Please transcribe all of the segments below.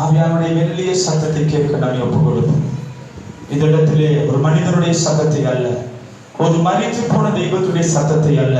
ஆவியானுடைய மெல்லிய சத்தத்தை கேட்க நாம் ஒப்பு கொடுப்போம். இந்த இடத்திலே ஒரு மனிதனுடைய சத்தத்தை அல்ல, ஒரு மரித்து போன தெய்வத்துடைய சத்தத்தை அல்ல,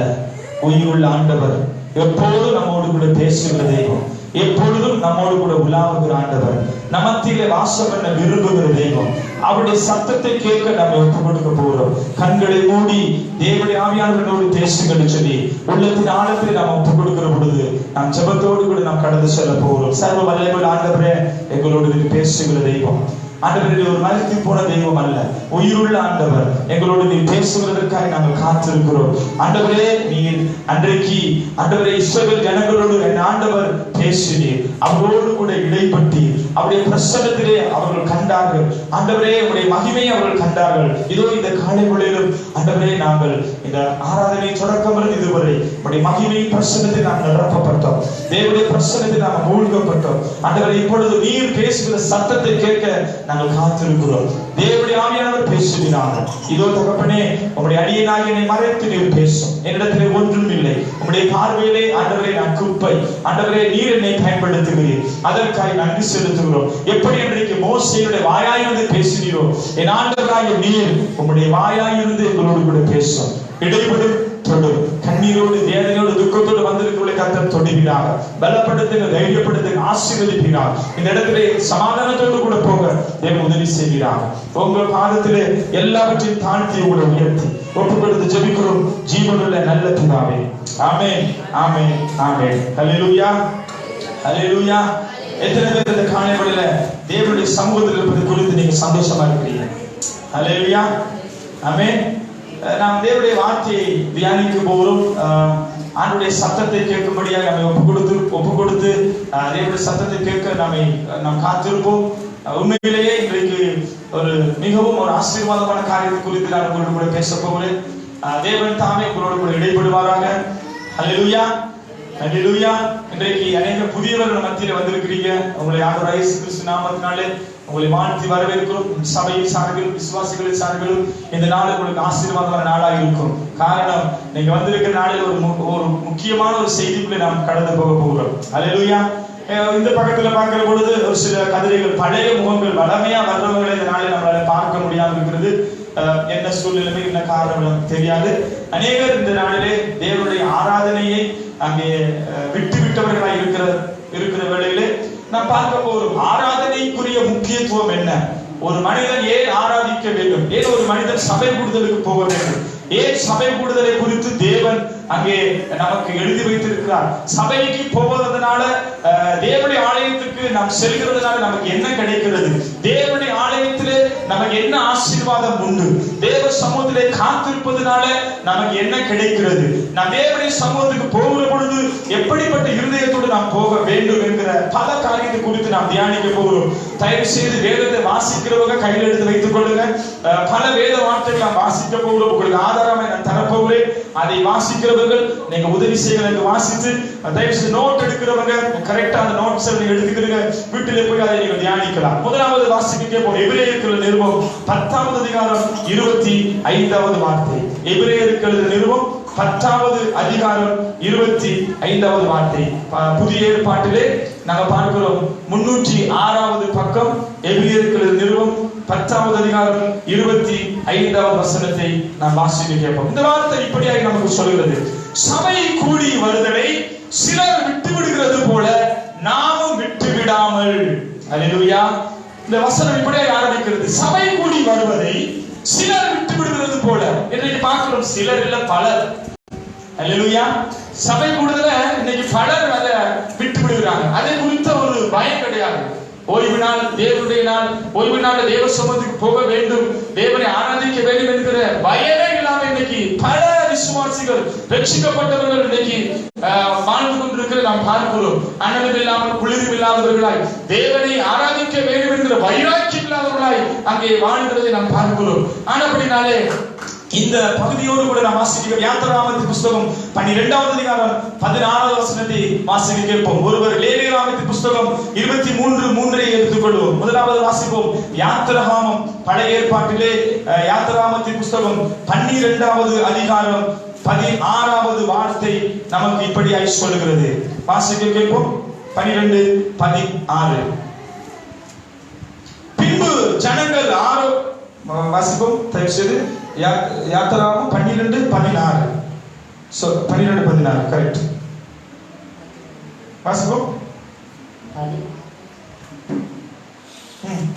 உயிருள்ள ஆண்டவர், எப்பொழுதும் நம்மோடு கூட பேசுகிற தெய்வம், எப்பொழுதும் நம்மோடு கூட உலாவுகிற ஆண்டவர், நமத்திலே வாசம் பண்ண விரும்புகிற தெய்வம், அவருடைய சத்தத்தை கேட்க நம்ம ஒப்பு கொடுக்க போகிறோம். கண்களை மூடி தேவனுடைய ஆவியானவரோடு பேசுங்கள் சொல்லி உள்ளத்தின் ஆழத்தில் நாம் ஒப்பு கொடுக்கிற பொழுது நாம் ஜெபத்தோடு கூட நாம் கடந்து செல்ல போகிறோம். சர்வ வல்லமையுள்ள ஆண்டவரே, எங்களோடு பேசுகிற தெய்வம், ஆண்டவரே ஒரு மரித்து போன தெய்வம் அல்ல, உயிருள்ள ஆண்டவர், எங்களோடு நீ பேசுவதற்காக நாங்கள் காத்திருக்கிறோம். ஆண்டவரே, நீர் அன்றைக்கு ஆண்டவரே இஸ்ரவேல் ஜனங்களோடு என் ஆண்டவர் பேசினீர், அவரோடு கூட இடைப்பட்டு அவருடைய பிரசன்னத்திலே அவர்கள் கண்டார்கள். ஆண்டவரே, உடைய மகிமையை அவர்கள் கண்டார்கள். இதோ இந்த காலை வேளையிலும் ஆண்டவரே, நாங்கள் இந்த ஆராதனை தொடக்கம் இதுவரை உடைய மகிமையின் பிரசன்னத்தில் நாம் நிரப்பப்பட்டோம், தேவனுடைய பிரசன்னத்தில் நாம் மூழ்கப்பட்டோம். ஆண்டவரே, இப்பொழுது நீர் பேசுகிற சத்தத்தை கேட்க நாங்கள் காத்திருக்கிறோம். தேவனுடைய ஆவியானவர் பேசுகிறார். இதோ தகப்பனே, உம்முடைய அடியேனாகிய என்னை மறைத்து நீர் பேசும், என்னிடத்திலே ஒன்றும் இல்லை, உம்முடைய பார்வையிலே ஆண்டவரே நான் குப்பை, ஆண்டவரே நீர் என்னை பயன்படுத்துகிறீர், அதற்காக நன்றி செலுத்துகிறோம். எப்படி இன்றைக்கு மோசேயுடைய வாயாயிருந்து பேசினீரோ, என் ஆண்டவராகிய நீர் உம்முடைய வாயாயிருந்து எங்களோடு கூட பேசும். இடைப்படும் தொடும், கண்ணீரோடு வேதனையோடு துக்கத்தோடு வந்திருக்கிறவர்களை கர்த்தர் தொடுகிறார், பலப்படுத்துங்க, தைரியப்படுத்துங்க, ஆசீர்வதிக்கிறார். இந்த இடத்திலே சமாதானத்தோடு கூட போக தேவன் உதவி செய்கிறார். உங்கள் பாதத்திலே எல்லாவற்றையும் தாழ்த்தி உங்களை உயர்த்தி ஒப்புக்கொடுத்து ஜெபிக்கிறோம் ஜீவனுள்ள நல்ல பிதாவே. ஆமென், ஆமென், ஆமென். ஹல்லேலூயா, ஹல்லேலூயா. எத்தனை பேர் இந்த காலை வேளையில தேவனுடைய சமூகத்தில் இருப்பது குறித்து நீங்க சந்தோஷமா இருக்கிறீங்க? ஹல்லேலூயா, ஆமென். நாம் தேவனுடைய வார்த்தையை தியானிக்க போகிறோம். ஆண்டுடைய சத்தத்தை கேட்கும்படியாக நம்மை ஒப்பு கொடுத்து தேவனுடைய சத்தத்தை கேட்க நாம் காத்திருப்போம். உண்மையிலேயே இன்றைக்கு மிகவும் ஒரு ஆசீர்வாதமான காரியத்தை குறித்து நான் உங்களோடு கூட பேச போகிறேன். தேவன் தாமே உங்களோடு கூட இடைப்படுவாராக. ஹல்லேலூயா, ஹல்லேலூயா. இன்றைக்கு அநேக புதியவர்கள் மத்தியில வந்திருக்கிறீங்க. உங்களை ஆண்டவர் இயேசு கிறிஸ்து நாமத்தினாலே உங்களை வாழ்த்தி வரவேற்கிறோம். சபையின் சார்பிலும் விசுவாசிகளின் சார்பிலும் இந்த நாள் உங்களுக்கு ஆசீர்வாதமான நாளாக இருக்கும். காரணம், நீங்க வந்திருக்கிற நாளில் ஒரு முக்கியமான ஒரு செய்திக்குள்ளே நாம் கடந்து போக போகிறோம். ஹல்லேலூயா. இந்த பக்கத்துல பார்க்கிற பொழுது ஒரு சில கதிரைகள், பழைய முகங்கள், வளமையா வர்றவங்களை இந்த நாளில் நம்மளால பார்க்க முடியாமல் இருக்கிறது. என்ன சூழ்நிலைமை, என்ன காரணம் தெரியாது. அநேகர் இந்த நாளிலே தேவனுடைய ஆராதனையை அங்கே விட்டவர்களாய் இருக்கிற வேளையிலே நாம் பார்க்க போறோம். ஆராதனைக்குரிய முக்கியத்துவம் என்ன, ஒரு மனிதன் ஏன் ஆராதிக்க வேண்டும், ஏன் ஒரு மனிதன் சபை கூடுதலுக்கு போக வேண்டும், ஏன் சபை கூடுதலை குறித்து தேவன் அங்கே நமக்கு எழுதி வைத்திருக்கிறார். சபைக்கு போவதனால, தேவனுடைய ஆலயத்துக்கு நாம் செல்கிறதுனால நமக்கு என்ன கிடைக்கிறது, தேவனுடைய ஆலயத்திலே நமக்கு என்ன ஆசீர்வாதம் உண்டு, தேவ சமூகத்திலே காத்திருப்பதனால நமக்கு என்ன கிடைக்கிறது, நாம் தேவனுடைய சமூகத்துக்கு போகிற பொழுது எப்படிப்பட்ட இருதயத்தோடு நாம் போக வேண்டும் என்கிற பல காரியத்தை குறித்து நாம் தியானிக்க போகிறோம். தயவு செய்து வேதத்தை வாசிக்கிறவங்க கையில் எடுத்து வைத்துக் கொள்ளுங்க. பல வேத வார்த்தைகள் நாம் வாசிக்க போகிறோம். உங்களுக்கு ஆதாரமாக நான் தரப்போகிறேன். அதை வாசிக்கிறவர்கள் நீங்க உதவி செய்ய வாசித்து, தயவு செய்து நோட் எடுக்கிறவங்க கரெக்டா அந்த நோட்ஸ் எடுத்துக்கிறீங்க, வீட்டிலே போய் அதை நீங்க தியானிக்கலாம். முதலாவது வாசிக்க போற எபிரேயர்கள் நிருபம் 10வது அதிகாரம் 25வது வார்த்தை. எபிரேயர்கள் நிருபம் 10வது அதிகாரம் 25வது வார்த்தை. புதிய ஏற்பாட்டிலே நாங்க பார்க்கிறோம் 306வது பக்கம். எபிரேயர்கள் நிருபம் 10வது அதிகாரம் 25வது வசனத்தை நாம் வாசிக்க கேட்போம். இந்த வார்த்தை இப்படியாக நமக்கு சொல்கிறது, சபை கூடி வருதலை சிலர் விட்டு விடுகிறது போல நாமும் விட்டு விடாமல். அல்லேலூயா. இந்த வசனம் இப்படியாக ஆரம்பிக்கிறது, சபை கூடி வருவதை சிலர் விட்டு விடுகிறது போல. இன்னைக்கு பார்க்கிறோம், சிலர் இல்ல பலர். அல்லேலூயா. சபை கூடுதல இன்னைக்கு பலர் அதை விட்டு விடுகிறாங்க. அதை குறித்த ஒரு பயம் கிடையாது. ஓய்வு நாள், தேவனுடைய நாள், ஓய்வு நாள் தேவ சமூகத்துக்கு போக வேண்டும், தேவனை ஆராதிக்க வேண்டும் என்கிற பயமே இல்லாம இன்னைக்கு பல விசுவாசிகள், ரட்சிக்கப்பட்டவர்கள் இன்னைக்கு வாழ்ந்து கொண்டிருக்கிற நாம் பார்க்கிறோம். அனலும் இல்லாமல் குளிரும் இல்லாதவர்களாய், தேவனை ஆராதிக்க வேண்டும் என்கிற வைராக்கியம் இல்லாதவர்களாய் அங்கே வாழ்கிறதை நாம் பார்க்கிறோம். ஆனபடினாலே இந்த பகுதியோடு கூட நாம் வாசிக்க யாத்திராகமத்தின் புஸ்தகம் 12வது அதிகாரம் 16வது வசனத்தை வாசிக்க கேட்போம். ஒருவர் லேவியராகமத்தின் புஸ்தகம் 23:3 எடுத்துக்கொள்வோம். முதலாவது வாசிப்போம். யாத்திராகமம் பழைய ஏற்பாட்டிலே யாத்திராகமத்தின் புஸ்தகம் 12வது அதிகாரம் 16வது வார்த்தை நமக்கு இப்படியாய் சொல்லுகிறது. வாசிக்க கேட்போம். 12:16. பின்பு ஜனங்கள் வாசிப்போம் தயவு செய்து. யாத்திராகமம் 12:16. 12:16 கரெக்ட். வாசிப்போம்.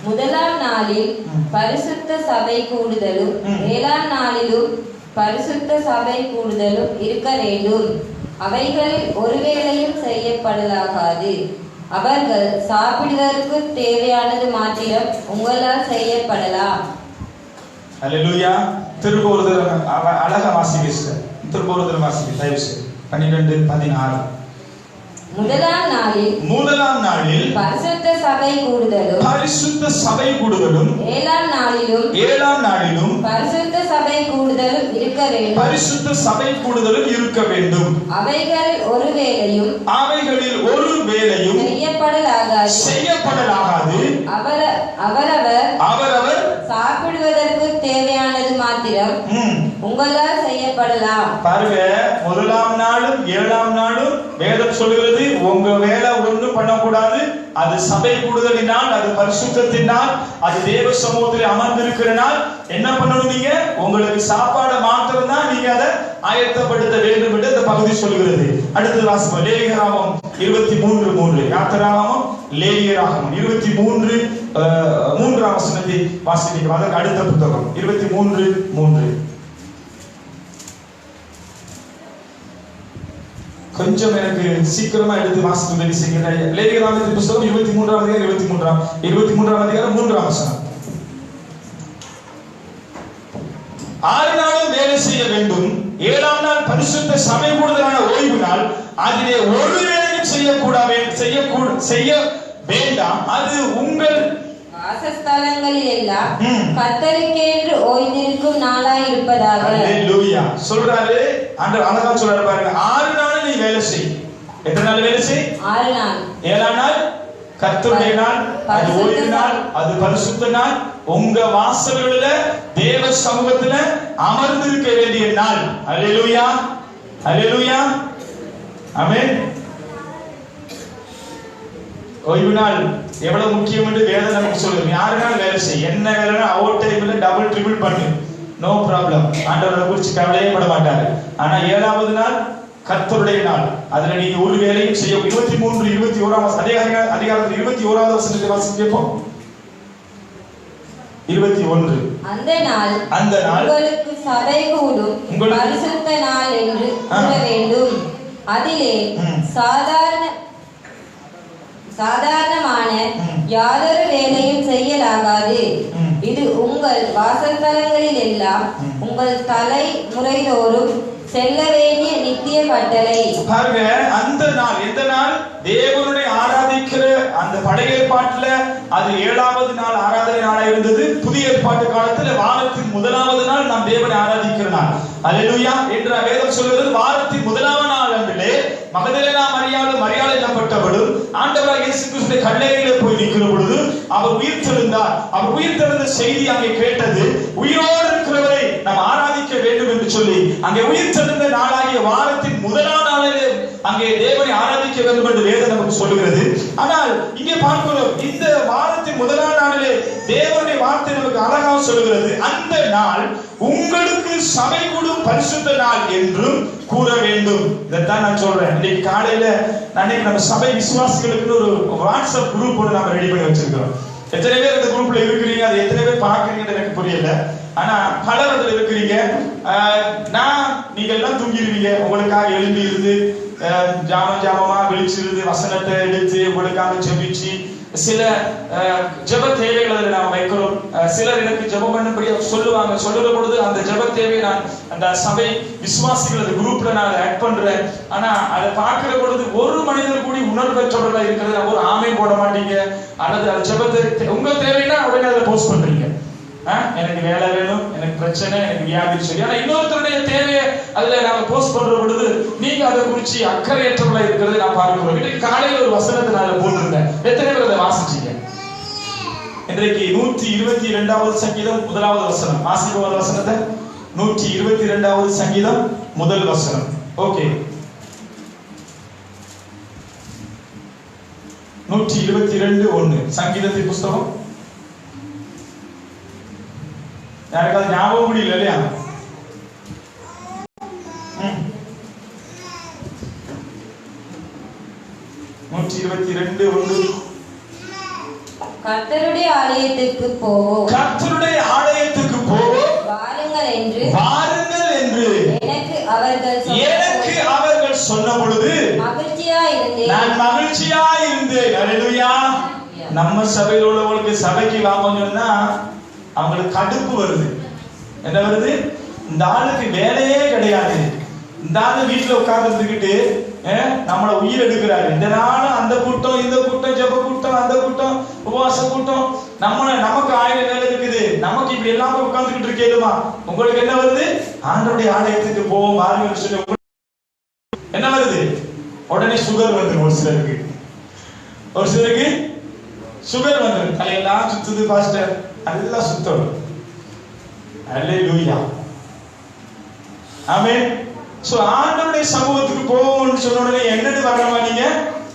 முதலாம் நாளில் பரிசுத்த சபை கூடுதலும் 7ஆம் நாளிலும் பரிசுத்த சபை கூடுதலும் இருக்க வேண்டும். அவைகளில் ஒருவேளையும் செய்யப்படலாகாது. அவர்கள் சாப்பிடுவதற்கு தேவையானது மாத்திரம் உங்களால் செய்யப்படலாம். அல்லேலூயா. திரும்ப ஒரு தடவை அழகா வாசிக்க. திரும்ப ஒரு தடவை வாசிக்க தயவு செய்து. 12:16. முதலாம் நாளில் பரிசுத்த சபை கூடுதலும் 7ஆம் நாளிலும் பரிசுத்த சபை கூடுதலும் இருக்க வேண்டும். அவைகளில் ஒரு வேளையும் செய்யப்படலாகாது. அவரவர் சாப்பிடுவதற்கு தேவையானது மாத்திரம் உங்களால் செய்யப்படலாம். பாருங்க, முதலாம் நாளும் 7ஆம் நாளும் வேதம் சொல்கிறது உங்க வேலை ஒண்ணு பண்ணக்கூடாது. அது சபை கூடுதலினால், அது பரிசுத்தத்தினால், அது தேவ சமூகத்தில் அமர்ந்திருக்கிற நாள். என்ன பண்ணணும்? நீங்க உங்களுக்கு சாப்பாடு மாத்திரம் தான் நீங்க அதை ஆயத்தப்படுத்த வேண்டும் என்று அந்த பகுதி சொல்கிறது. அடுத்தது வாசிப்போம். லேவியராகமம் 23:3. யாத்திராகமம் லேவியராகமம் 23:3 வசனத்தை வாசிக்கிறோம். அதற்கு அடுத்த புத்தகம் 23:3. கொஞ்சம் எனக்கு சீக்கிரமா எடுத்து வாசித்து உதவி செய்கிறேன். லேவியராகமத்தின் புத்தகம் 23ஆம் அதிகாரம் 3ஆம் வசனம். 6 நாளும் வேலை செய்ய வேண்டும். 7ஆம் நாள் பரிசுத்த சபை கூடுதலான ஓய்வு நாள். அதிலே ஒரு வேலையும் செய்ய வேண்டாம். அது உங்கள் வாசஸ்தலங்களில் எல்லாம் கர்த்தருக்கென்று ஓய்ந்திருக்கும் நாளாய் இருப்பதாக. அல்லேலூயா. சொல்றாரு ஆண்டவர் அழகா சொல்றாரு பாருங்க. 6 நாள் நீ வேலை செய். எத்தனை நாள் வேலை செய்? 6 நாள். 7ஆம் நாள் கர்த்தருடைய நாள், அது ஓய்வு நாள், அது பரிசுத்த நாள். உங்க வாசல்களில தேவ சமூகத்துல அமர்ந்திருக்க வேண்டிய நாள். அல்லேலூயா, அல்லேலூயா, ஆமென். ஓய்வு நாள் எவ்வளவு முக்கியம் என்று வேதம் நமக்கு சொல்லுது. 6 நாள் வேலை செய். என்ன வேலைனா ஓவர் டைம்ல டபுள் ட்ரிபிள் பண்ணு, நோ ப்ராப்ளம். ஆண்டவரை குறித்து கவலையே பட மாட்டாரு. ஆனா 7ஆவது நாள் கர்த்தருடைய நாள். அதுல நீங்க ஒரு வேலையும் செய்ய. 23:21 அதிகாரத்தில் 21வது வசனத்தை வாசிப்போம். 21. அந்த நாள் உங்களுக்கு சபை கூடும் பரிசுத்த நாள் என்று கூற வேண்டும். அதிலே சாதாரணமான யாதொரு வேலையும் செய்யலாகாது. இது உங்கள் வாசஸ்தலங்களில் எல்லாம் உங்கள் தலைமுறைதோறும் செல்ல வேண்டிய நித்திய கட்டளை. பாருங்க, அந்த நாள் எந்த நாள்? தேவனுடைய ஆராதிக்கிற அந்த பழைய ஏற்பாட்டுல அது 7ஆவது நாள் ஆராதனை நாளா இருந்தது. புதிய ஏற்பாட்டு காலத்துல வாரத்தின் முதலாவது நாள் நாம் தேவனை ஆராதிக்கிற நாள். அல்லேலூயா என்று வேதம் சொல்கிறது. வாரத்தின் முதலாவது நாள் அன்றிலே மகதலேனா மரியாள் எனப்பட்டவளும் ஆண்டவராகிய இயேசு கிறிஸ்துவின் கல்லறையிலே போய் நிற்கிற பொழுது அவர் உயிர்த்தெழுந்தார். அவர் உயிர்த்தெழுந்த செய்தி அங்கே கேட்டது. உயிரோடு இருக்கிறவரை நாம் ஆராதிக்க வேண்டும் என்று சொல்லி அங்கே உயிர்த்தெழுந்த நாளாகிய வாரத்தின் முதலாம் நாளிலே அங்கே தேவனை ஆராதிக்க வேண்டும் என்று வேதம் நமக்கு சொல்லுகிறது. ஆனால் இங்கே பார்க்கிறோம், இந்த வாரத்தின் முதலாம் நாளிலே தேவனுடைய வார்த்தை நமக்கு அழகாக சொல்லுகிறது. அந்த நாள் உங்களுக்கு சபை கூடும் பரிசுத்த நாள் என்றும் கூற வேண்டும். இதைத்தான் நான் சொல்றேன். இன்னைக்கு காலையில நம்ம சபை விசுவாசிகளுக்கு ஒரு வாட்ஸ்அப் குரூப் ஒன்று நாம ரெடி பண்ணி வச்சிருக்கிறோம். எத்தனை பேர் இந்த குரூப்ல இருக்கிறீங்க, அது எத்தனை பேர் பாக்குறீங்கன்னு எனக்கு புரியல. ஆனா பலர் அதுல இருக்கிறீங்க. நீங்க எல்லாம் தூங்கிடுவீங்க. உங்களுக்காக எழும்பி இருந்து ஜாமமா விழிச்சிருந்து வசனத்தை எடுத்து உங்களுக்காக ஜெபிச்சு சில ஜெப தேவைகளை அதில் நாம் வைக்கிறோம். சிலர் எனக்கு ஜெபம் பண்ணும்படி சொல்லுவாங்க. சொல்லுற பொழுது அந்த ஜெப தேவையை நான் அந்த சபை விசுவாசிகள் அந்த குரூப்ல நான் ஆட் பண்றேன். ஆனா அதை பார்க்கிற பொழுது ஒரு மனிதர் கூடி உணர்வற்றவர்களா இருக்கிறது. ஒரு ஆமை போட மாட்டீங்க, அல்லது அந்த ஜெபத்தை உங்க தேவைன்னா உடனே அதை போஸ்ட் பண்றீங்க. எனக்கு வேலை வேணும், எனக்கு பிரச்சனை, எனக்கு வியாதி சொல்லி. ஆனா இன்னொருத்தருடைய தேவையை அதுல நாம போஸ்ட் பண்ற பொழுது நீங்க அதை குறிச்சு அக்கறையற்றவர்களா இருக்கிறது நான் பார்க்கிறோம். இன்னைக்கு காலையில ஒரு வசனத்தை நான் போட்டிருந்தேன். எத்தனை பேர் அதை வாசிச்சீங்க? இன்றைக்கு 122வது சங்கீதம் 1வது வசனம். வாசிப்போம் வசனத்தை. 122வது சங்கீதம் 1 வசனம். ஓகே, 122:1 சங்கீதத்தின் புஸ்தகம் எனக்கு அது ஞாபகம் முடியல இல்லையா? 122:1 கர்த்தருடைய ஆலயத்துக்கு போவோம், கர்த்தருடைய ஆலயத்துக்கு போவோம், வாருங்கள் என்று எனக்கு அவர்கள் சொன்ன பொழுது நான் மகிழ்ச்சியாய் இருந்தேன். அல்லேலூயா. நம்ம சபையில் உள்ளவங்களுக்கு சபைக்கு வாங்கன்னு சொன்னா அவங்களுக்கு கடுப்பு வருது. என்ன வருது? இந்த ஆளுக்கு வேலையே கிடையாது, இந்த ஆளு வீட்டுல உட்கார்ந்து இருந்துகிட்டு நம்மளை உயிர் எடுக்கிறாரு. இந்த நாளும் அந்த கூட்டம், இந்த கூட்டம், ஜெப கூட்டம், அந்த கூட்டம், உபவாச கூட்டம், நமக்கு 1000 வேலை இருக்குது, நமக்கு இப்படி எல்லாம் உட்கார்ந்துகிட்டு இருக்கேதுமா. உங்களுக்கு என்ன வருது? ஆண்டவருடைய ஆலயத்துக்கு போவோம் வாருங்கள் சொல்லி என்ன வருது? உடனே சுகர் வந்துடும். ஒரு சிலருக்கு சுகர் வந்துடும். தலையெல்லாம் சுத்துது பாஸ்டர், நல்லா சுத்தம். அல்லேலூயா. ஆமென். சோ ஆண்டவருடைய சமூகத்துக்கு போவோம்னு சொன்ன உடனே என்னது வரணுமா? நீங்க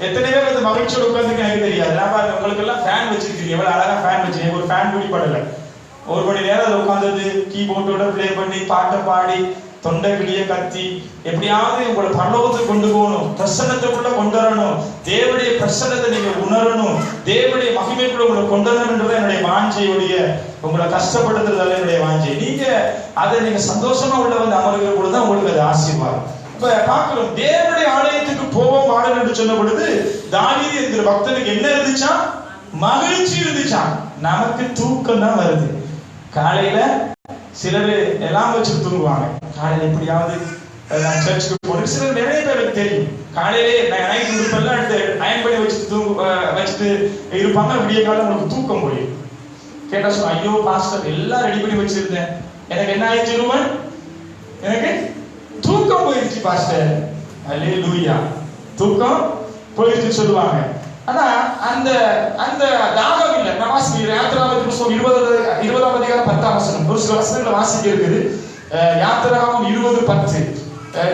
எத்தனை பேர் அந்த மகிழ்ச்சியோட உட்கார்ந்துக்கு எனக்கு தெரியாது. நான் பாருங்க, உங்களுக்கு எல்லாம் ஃபேன் வச்சிருக்கீங்க, எவ்வளவு அழகா ஃபேன் வச்சிருக்கீங்க. ஒரு ஃபேன் பிடிப்படல, 1 மணி நேரம் அதை உட்கார்ந்து கீபோர்டோட பிளே பண்ணி பாட்டை பாடி தொண்டை கிளிய கத்தி எப்படியாவது உங்களை பரலோகத்துக்கு கொண்டு போகணும், பிரசன்னத்துக்குள்ள கொண்டு வரணும், தேவனுடைய பிரசன்னத்தை நீங்க உணரணும், தேவனுடைய மகிமைக்குள்ள உங்களை கொண்டு வரணும்ன்றது என்னுடைய வாஞ்சையுடைய, உங்களை கஷ்டப்படுத்துறதால என்னுடைய வாஞ்சை. நீங்க அதை நீங்க சந்தோஷமா உள்ள வந்து அமர்கிற பொழுதுதான் உங்களுக்கு அது ஆசீர்வாதம். இப்ப பார்க்கிறோம், தேவனுடைய ஆலயத்துக்கு போவோம் வாருங்கள் என்று சொன்ன பொழுது தாவீது என்கிற பக்தனுக்கு என்ன இருந்துச்சா? மகிழ்ச்சி இருந்துச்சா? நமக்கு தூக்கம் தான் வருது. காலையில சிலர் எல்லாம் வச்சு தூங்குவாங்க. காலையில எப்படியாவது நான் சர்ச்சுக்கு போறேன். சிலர் நிறைய பேருக்கு தெரியும், காலையிலே நைட் இருப்பெல்லாம் எடுத்து அயன் பண்ணி வச்சுட்டு இருப்பாங்க. விடிய காலம் உங்களுக்கு தூக்கம் போயிடும். கேட்டா சொல்ல, ஐயோ பாஸ்டர் எல்லாம் ரெடி பண்ணி வச்சிருந்தேன், எனக்கு என்ன ஆயிடுச்சு? எனக்கு தூக்கம் போயிடுச்சு பாஸ்டர். அல்லேலூயா. தூக்கம் போயிடுச்சு சொல்லுவாங்க. ஆனா அந்த அந்த தாகம் இல்ல. நான் வாசிக்கிறேன் யாத்திராகமம் புத்தகம் 20ஆம் அதிகாரம் 10ஆம் வசனம். ஒரு சில வசனங்களை வாசிக்க இருக்குது. யாத்திராகமம் 20:10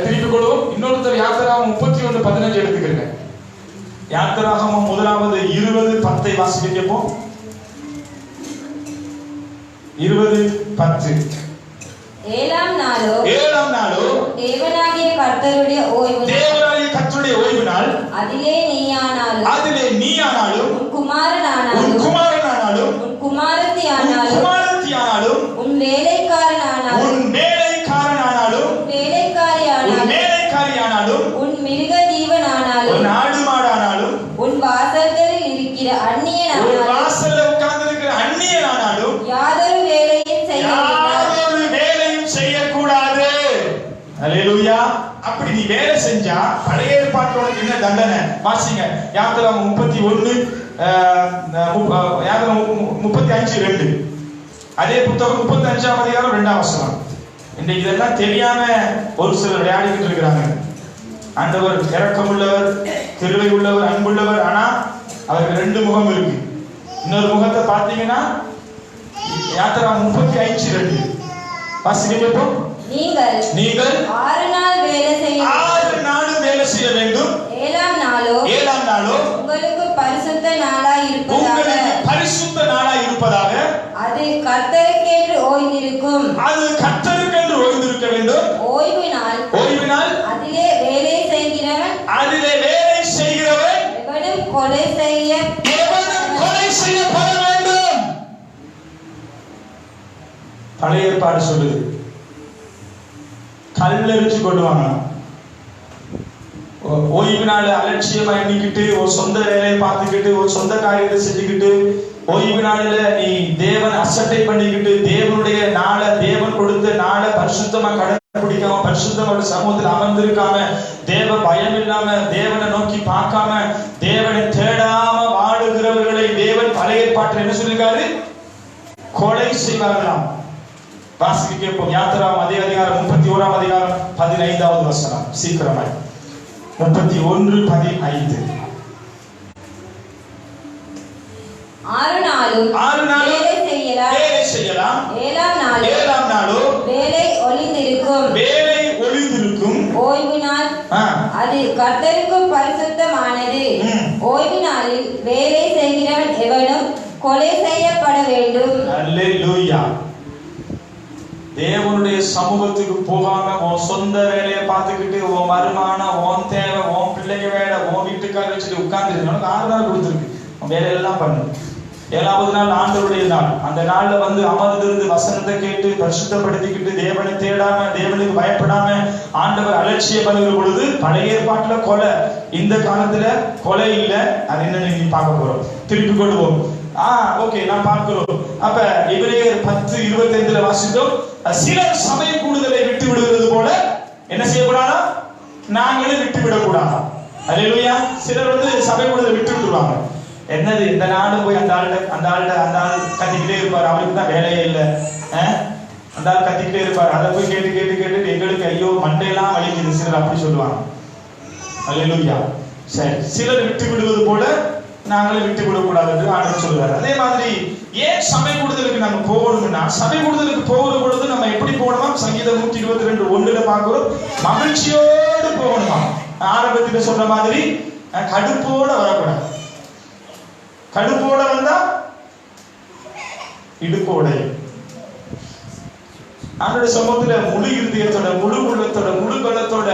திருப்பி கொடுவோம். இன்னொருத்தர் யாத்திராகமம் 31:15 எடுத்துக்கிறேங்க. யாத்திராகமம் 20:10 வாசிக்க கேட்போம். 20:10. ஏழாம் நாளோ தேவனாகிய கர்த்தருடைய ஓய்வு நாள், அதிலே நீயானாலும் உன் குமாரனானாலும் உன் குமாரத்தியானாலும் உன் வேலைக்காரனானாலும் உன் மிருக ஜீவனானாலும் உன் ஆடு மாடானாலும் உன் வாசல்களில் இருக்கிற அந்நியனானாலும் யாதொரு வேலையும் செய்யக்கூடாது. அல்லேலூயா. அப்படி நீ வேலை செஞ்சா பழைய ஏற்பாட்டோட என்ன தண்டனை? வாசிங்க யாத்திராகமம் 35:2. அதே புத்தகம் 35ஆம் அதிகாரம் 2ஆம் வசனம். இன்னைக்கு இதெல்லாம் தெரியாம ஒரு சிலர் விளையாடிக்கிட்டு இருக்கிறாங்க. ஆண்டவர் இரக்கம் உள்ளவர், கிருபை உள்ளவர், அன்புள்ளவர். ஆனா அவருக்கு 2 முகம் இருக்கு. இன்னொரு முகத்தை பார்த்தீங்கன்னா யாத்திராகமம் 35:2 வாசிங்க கேட்போம். நீங்கள் 6 நாள் வேலை செய்ய வேண்டும். 7ஆம் நாளோ உங்களுக்கு பரிசுத்த நாளாய் இருப்பதாக அது கர்த்தருக்கென்று ஓய்ந்திருக்க வேண்டும். ஓய்வு நாள் அதிலே வேலை செய்கிறவன் எவனும் கொலை செய்யப்பட வேண்டும். பழைய ஏற்பாடு சொல்லுது, கல்லெறிச்சு கொள்வாங்க. ஓய்வு நாள் அலட்சியமா எண்ணிக்கிட்டு ஒரு சொந்த வேலையை பார்த்துக்கிட்டு ஒரு சொந்த காரியத்தை செஞ்சுக்கிட்டு ஓய்வு நாளில நீ தேவன் அசட்டை பண்ணிக்கிட்டு தேவனுடைய நாளை, தேவன் கொடுத்த நாளை பரிசுத்தமா கடைபிடிக்காம, பரிசுத்தமான சமூகத்தில் அமர்ந்திருக்காம, தேவ பயம் இல்லாம, தேவனை நோக்கி பார்க்காம, தேவனை தேடாம வாழுகிறவர்களை தேவன் பழைய ஏற்பாட்டில் என்ன சொல்லிருக்காரு? கொலை செய்வார்களாம். வாசிக்க கேட்போம். யாத்திராகமம் அதே அதிகாரம் 31ஆம் அதிகாரம் 15வது வசனம். சீக்கிரமாய் 31:15. 6 நாளும் வேலை செய்யலாம். 7ஆம் நாளோ வேலை ஒளிந்திருக்கும். ஓய்வு நாள் அது கர்த்தருக்கு பரிசுத்தமானது. ஓய்வு நாளில் வேலை செய்கிறவன் எவனும் கொலை செய்யப்பட வேண்டும். அல்லேலூயா. சமூகத்துக்கு போகாம உன் சொந்த வேலையை பார்த்துக்கிட்டு உன் வருமானம், உன் தேவை, உன் பிள்ளைங்க வேலை, உன் வீட்டுக்கார வச்சுட்டு உட்கார்ந்து 6 நாள் கொடுத்துருக்கு, உன் வேலையெல்லாம் பண்ணு. 7வது நாள் ஆண்டவருடைய நாள். அந்த நாள்ல வந்து அமர்ந்திருந்து வசனத்தை கேட்டு பரிசுத்தப்படுத்திக்கிட்டு தேவனை தேடாம, தேவனுக்கு பயப்படாம ஆண்டவர் அலட்சியம் பண்ணுகிற பொழுது, பழைய ஏற்பாட்டுல கொலை, இந்த காலத்துல கொலை இல்ல. அது என்னன்னு நீ பார்க்க போறோம். திருப்பி கொள்வோம். ஓகே, நான் பார்க்கிறோம். அப்ப எபிரேயர் 10:25 வாசித்தோம். சிலர் சபை கூடுதலை விட்டு விடுகிறது போல என்ன செய்யக்கூடாதா? நாங்களும் விட்டு விடக்கூடாதா? அல்லேலூயா. சிலர் வந்து சபை கூடுதலை விட்டு விட்டுருவாங்க. என்னது, இந்த நாடு போய் அந்த ஆள் கத்திக்கிட்டே இருப்பார், அவருக்கு தான் வேலையே இல்லை. அந்த ஆள் கத்திக்கிட்டே இருப்பார், அதை போய் கேட்டு கேட்டு கேட்டு எங்களுக்கு ஐயோ மண்டையெல்லாம் வலிக்குது. சிலர் அப்படி சொல்லுவாங்க. அல்லேலூயா. சரி, சிலர் விட்டு விடுவது போல நாங்களும் விட்டு விடக்கூடாது என்று ஆண்டவர் சொல்றாரு. அதே மாதிரி ஏன் சபை கூடுதலுக்கு நம்ம போகணும்னா, சபை கூடுதலுக்கு போகிற பொழுது நம்ம எப்படி போகணுமா? சங்கீதம் 122:1 பார்க்கிறோம். மகிழ்ச்சியோடு போகணுமா. ஆரம்பத்தில் சொன்ன மாதிரி கடுப்போட வரக்கூடாது. கடுப்போட வந்தா இடுப்போட. ஆண்டவருடைய சமூகத்துல முழு இருதயத்தோட, முழு உள்ளத்தோட, முழு கலத்தோட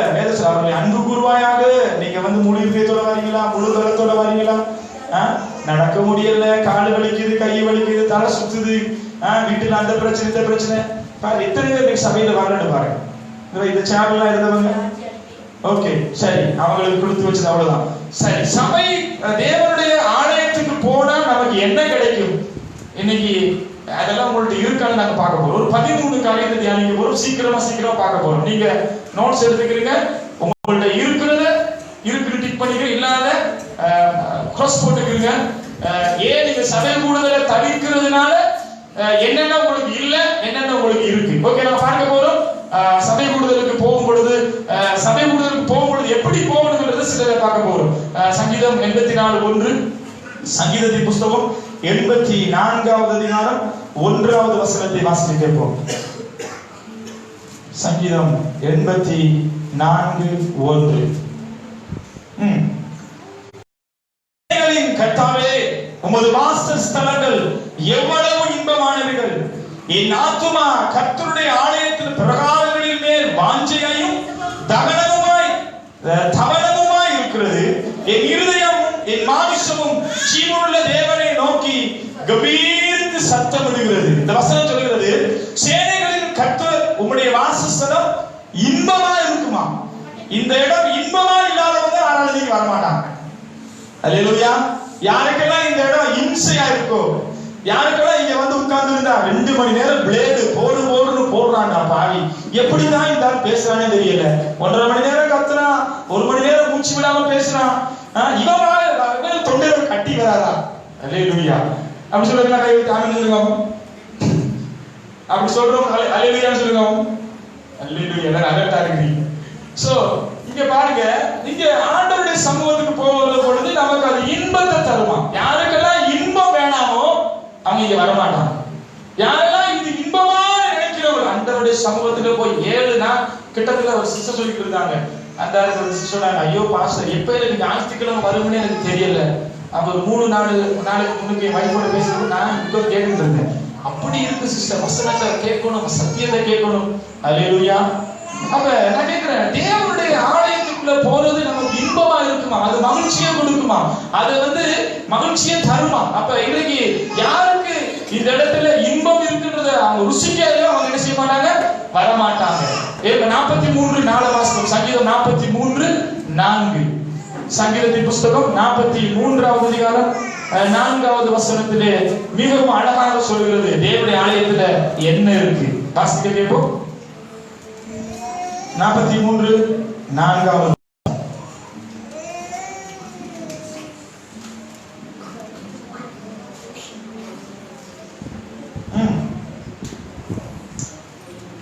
அவர்களை அன்பு கூர்வாயாக நீங்க வந்து முழு இருதயத்தோட வரீங்களா? முழு கலத்தோட வரீங்களா? நடக்க முடியல, காலு வலிக்குது, கை வலிக்குது, தலை சுத்துது, வீட்டுல அந்த பிரச்சனை இந்த பிரச்சனை. எத்தனை பேர் சபையில வரணும்னு பாருங்க. இந்த சேனல்லாம் இருந்தவங்க ஓகே, சரி, அவங்களுக்கு கொடுத்து வச்சது அவ்வளவுதான். சரி, சபை தேவனுடைய ஆலயத்துக்கு போனா நமக்கு என்ன கிடைக்கும்? இன்னைக்கு அதெல்லாம் உங்கள்ட்ட இருக்கான்னு நாங்க பார்க்க போறோம். ஒரு 13 காரியத்தை தியானிக்க போறோம். சீக்கிரமா பார்க்க போறோம். நீங்க நோட்ஸ் எடுத்துக்கிறீங்க. உங்கள்ட்ட இருக்கிறத டிக் பண்ணிக்க, இல்லாத கிராஸ் போட்டுக்கிறீங்க. ஏன் நீங்க சபை கூடுதலை தவிர்க்கிறதுனால என்னென்ன உங்களுக்கு இல்ல, என்னென்ன உங்களுக்கு இருக்கு. ஓகே, நம்ம பார்க்க போறோம். சபை கூடுதலுக்கு போகும் பொழுது எப்படி போகணும்ன்றது சிலரை பார்க்க போறோம். சங்கீதம் 84:1, சங்கீதத்தின் புஸ்தகம் 84வது அதிகாரம் 1வது வசனத்தை வாசித்து கேட்போம். சங்கீதம் 84:1. கர்த்தாவே, உமது வாசஸ்தலங்கள் எவ்வளவு இன்பமானவைகள். என் ஆத்துமா கர்த்தருடைய ஆலயத்தின் பிரகாரங்களின் மேல் வாஞ்சையையும் தவனமுமாய் இருக்கிறது. என் இருதயமும் என் மாமிசமும் ஜீவனுள்ள தேவனை நோக்கி கம்பீரித்து சத்தமிடுகிறது. இந்த வசனம் சொல்கிறது, சேனைகளின் கர்த்தர் உம்முடைய வாசஸ்தலம் இன்பமா இருக்குமா. இந்த இடம் இன்பமா இல்லாதவங்க ஆராதனைக்கு வரமாட்டாங்க. அல்லேலூயா. யாருக்கெல்லாம் இந்த இடம் இம்சையா இருக்கோ, யாருக்கெல்லாம் இங்க வந்து உட்கார்ந்து இருந்தா 2 மணி நேரம் பிளேடு போடுன்னு போடுறாங்க பாவி, எப்படிதான் இந்த பேசுறானே தெரியல. 1.5 மணி நேரம் கத்துறான், 1 மணி நேரம் மூச்சு விடாம பேசுறான். இவன் தொண்டையில கட்டி வராதா? அல்லேலூயா. அப்படி சொல்றீங்களா? கை வைத்து ஆமென் சொல்லுங்க. அப்படி சொல்றோம். அல்லேலூயா சொல்லுங்க. அல்லேலூயா. எல்லாரும் அலர்ட்டா இருக்கீங்க. சோ இங்க பாருங்க, இங்க ஆண்டவருடைய சமூகத்துக்கு போகிற பொழுது நமக்கு அது இன்பத்தை தருமா. யாருக்கெல்லாம் இன்பம் வேணாமோ அவங்க இங்க வரமாட்டாங்க. யாரெல்லாம் இது இன்பமா நினைக்கிறவங்க ஆண்டவருடைய சமூகத்துக்கு போய் 7 நாள் கிட்டத்தட்ட ஒரு சிஸ்டர் சொல்லிட்டு இருந்தாங்க. அந்த சிஸ்டர் சொன்னாங்க, ஐயோ பாஸ்டர், எப்ப எனக்கு ஞாயிற்றுக்கிழமை வரும்னு எனக்கு தெரியல. அவர் 3 நாளுக்கு முன்னுக்கு என் வைஃபோட பேசுறது நான் இங்க கேட்டுட்டு இருந்தேன். அப்படி இருக்கு சிஸ்டர், வசனத்தை கேட்கணும், சத்தியத்தை கேட்கணும். அல்லேலூயா. அப்ப நான் கேட்கிறேன், தேவனுடைய ஆலயத்துக்குள்ள போறது நமக்கு இன்பமா இருக்குமா? அது மகிழ்ச்சியை கொடுக்குமா? அது வந்து மகிழ்ச்சியை தருமா? அப்ப இன்னைக்கு யாருக்கு இந்த இடத்துல இன்பம் இருக்குன்றத அவங்க ருசிக்கையோ அவங்க என்ன செய்ய மாட்டாங்க, வரமாட்டாங்க. 43:4 வாசகம். சங்கீதம் 43:4. சங்கீதத்தின் புஸ்தகம் 43வது அதிகாரம் 4வது வசனத்திலே மிகவும் அழகாக சொல்கிறது தேவனுடைய ஆலயத்துல என்ன இருக்கு. வாசிக்க கேட்போம். 43:4.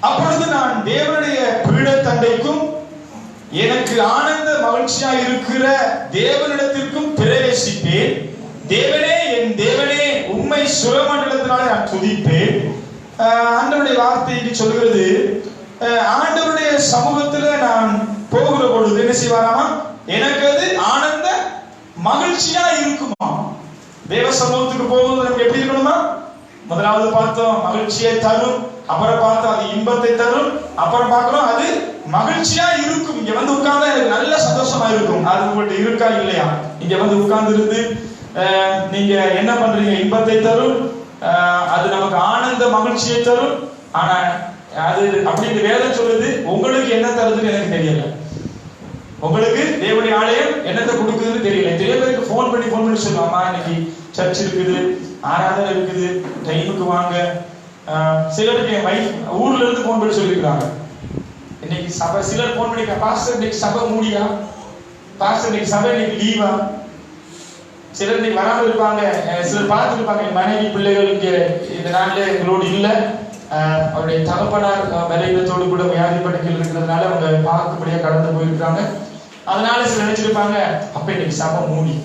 அப்பொழுது நான் தேவனுடைய பீடத்தண்டைக்கும் எனக்கு ஆனந்த மகிழ்ச்சியா இருக்கிற தேவனிடத்திற்கும் பிரவேசிப்பேன். தேவனே, என் தேவனே, உம்மை சுரமண்டலத்தினாலே நான் துதிப்பேன். ஆண்டவருடைய வார்த்தைக்கு சொல்கிறது, ஆண்டவருடைய சமூகத்துல நான் போகிற பொழுது என்ன செய்வாராமா, எனக்கு அது ஆனந்த மகிழ்ச்சியா இருக்குமா. தேவ சமூகத்துக்கு போகும்போது நமக்கு எப்படி இருக்கணுமா, முதலாவது பார்த்தோம் மகிழ்ச்சியை தரும், அப்புறம் பார்த்தோம் அது இன்பத்தை தரும், அப்புறம் பார்க்கிறோம் அது மகிழ்ச்சியா இருக்கும். இங்க வந்து உட்கார்ந்தா எனக்கு நல்ல சந்தோஷமா இருக்கும். அது உங்கள்ட்ட இருக்கா இல்லையா? இங்க வந்து உட்கார்ந்து இருந்து நீங்க என்ன பண்றீங்க? இன்பத்தை தரும், அது நமக்கு ஆனந்த மகிழ்ச்சியை தரும். ஆனா அது அப்படி இந்த வேதம் சொல்லுது, உங்களுக்கு என்ன தருதுன்னு எனக்கு தெரியல. உங்களுக்கு தேவனுடைய ஆலயம் என்னத்தை கொடுக்குதுன்னு தெரியல. நிறைய பேருக்கு போன் பண்ணி சொல்லுவாமா, இன்னைக்கு சர்ச் இருக்குது, ஆராதனை இருக்குது, டைமுக்கு வாங்க. சிலருக்கு என் வைஃப் ஊர்ல இருந்து போன் பண்ணி சொல்லிருக்காங்க, இன்னைக்கு சபை. சிலர் போன் பண்ணி, பாஸ்டர் இன்னைக்கு சபை மூடியா, பாஸ்டர் இன்னைக்கு சபை இன்னைக்கு லீவா. சிலர் இன்னைக்கு வராமல் இருப்பாங்க. சிலர் பார்த்துருப்பாங்க, என் மனைவி பிள்ளைகள் இங்க இந்த நாள்ல எங்களோடு இல்லை, அவருடைய தகப்பனார் பலவீனத்தோடு கூட வியாதி படுக்கையில் இருக்கிறதுனால அவங்க பார்க்கபடியா கடந்து போயிருக்காங்க. அதனால சில நினைச்சிருப்பாங்க, அப்ப இன்னைக்கு சபை மூடி.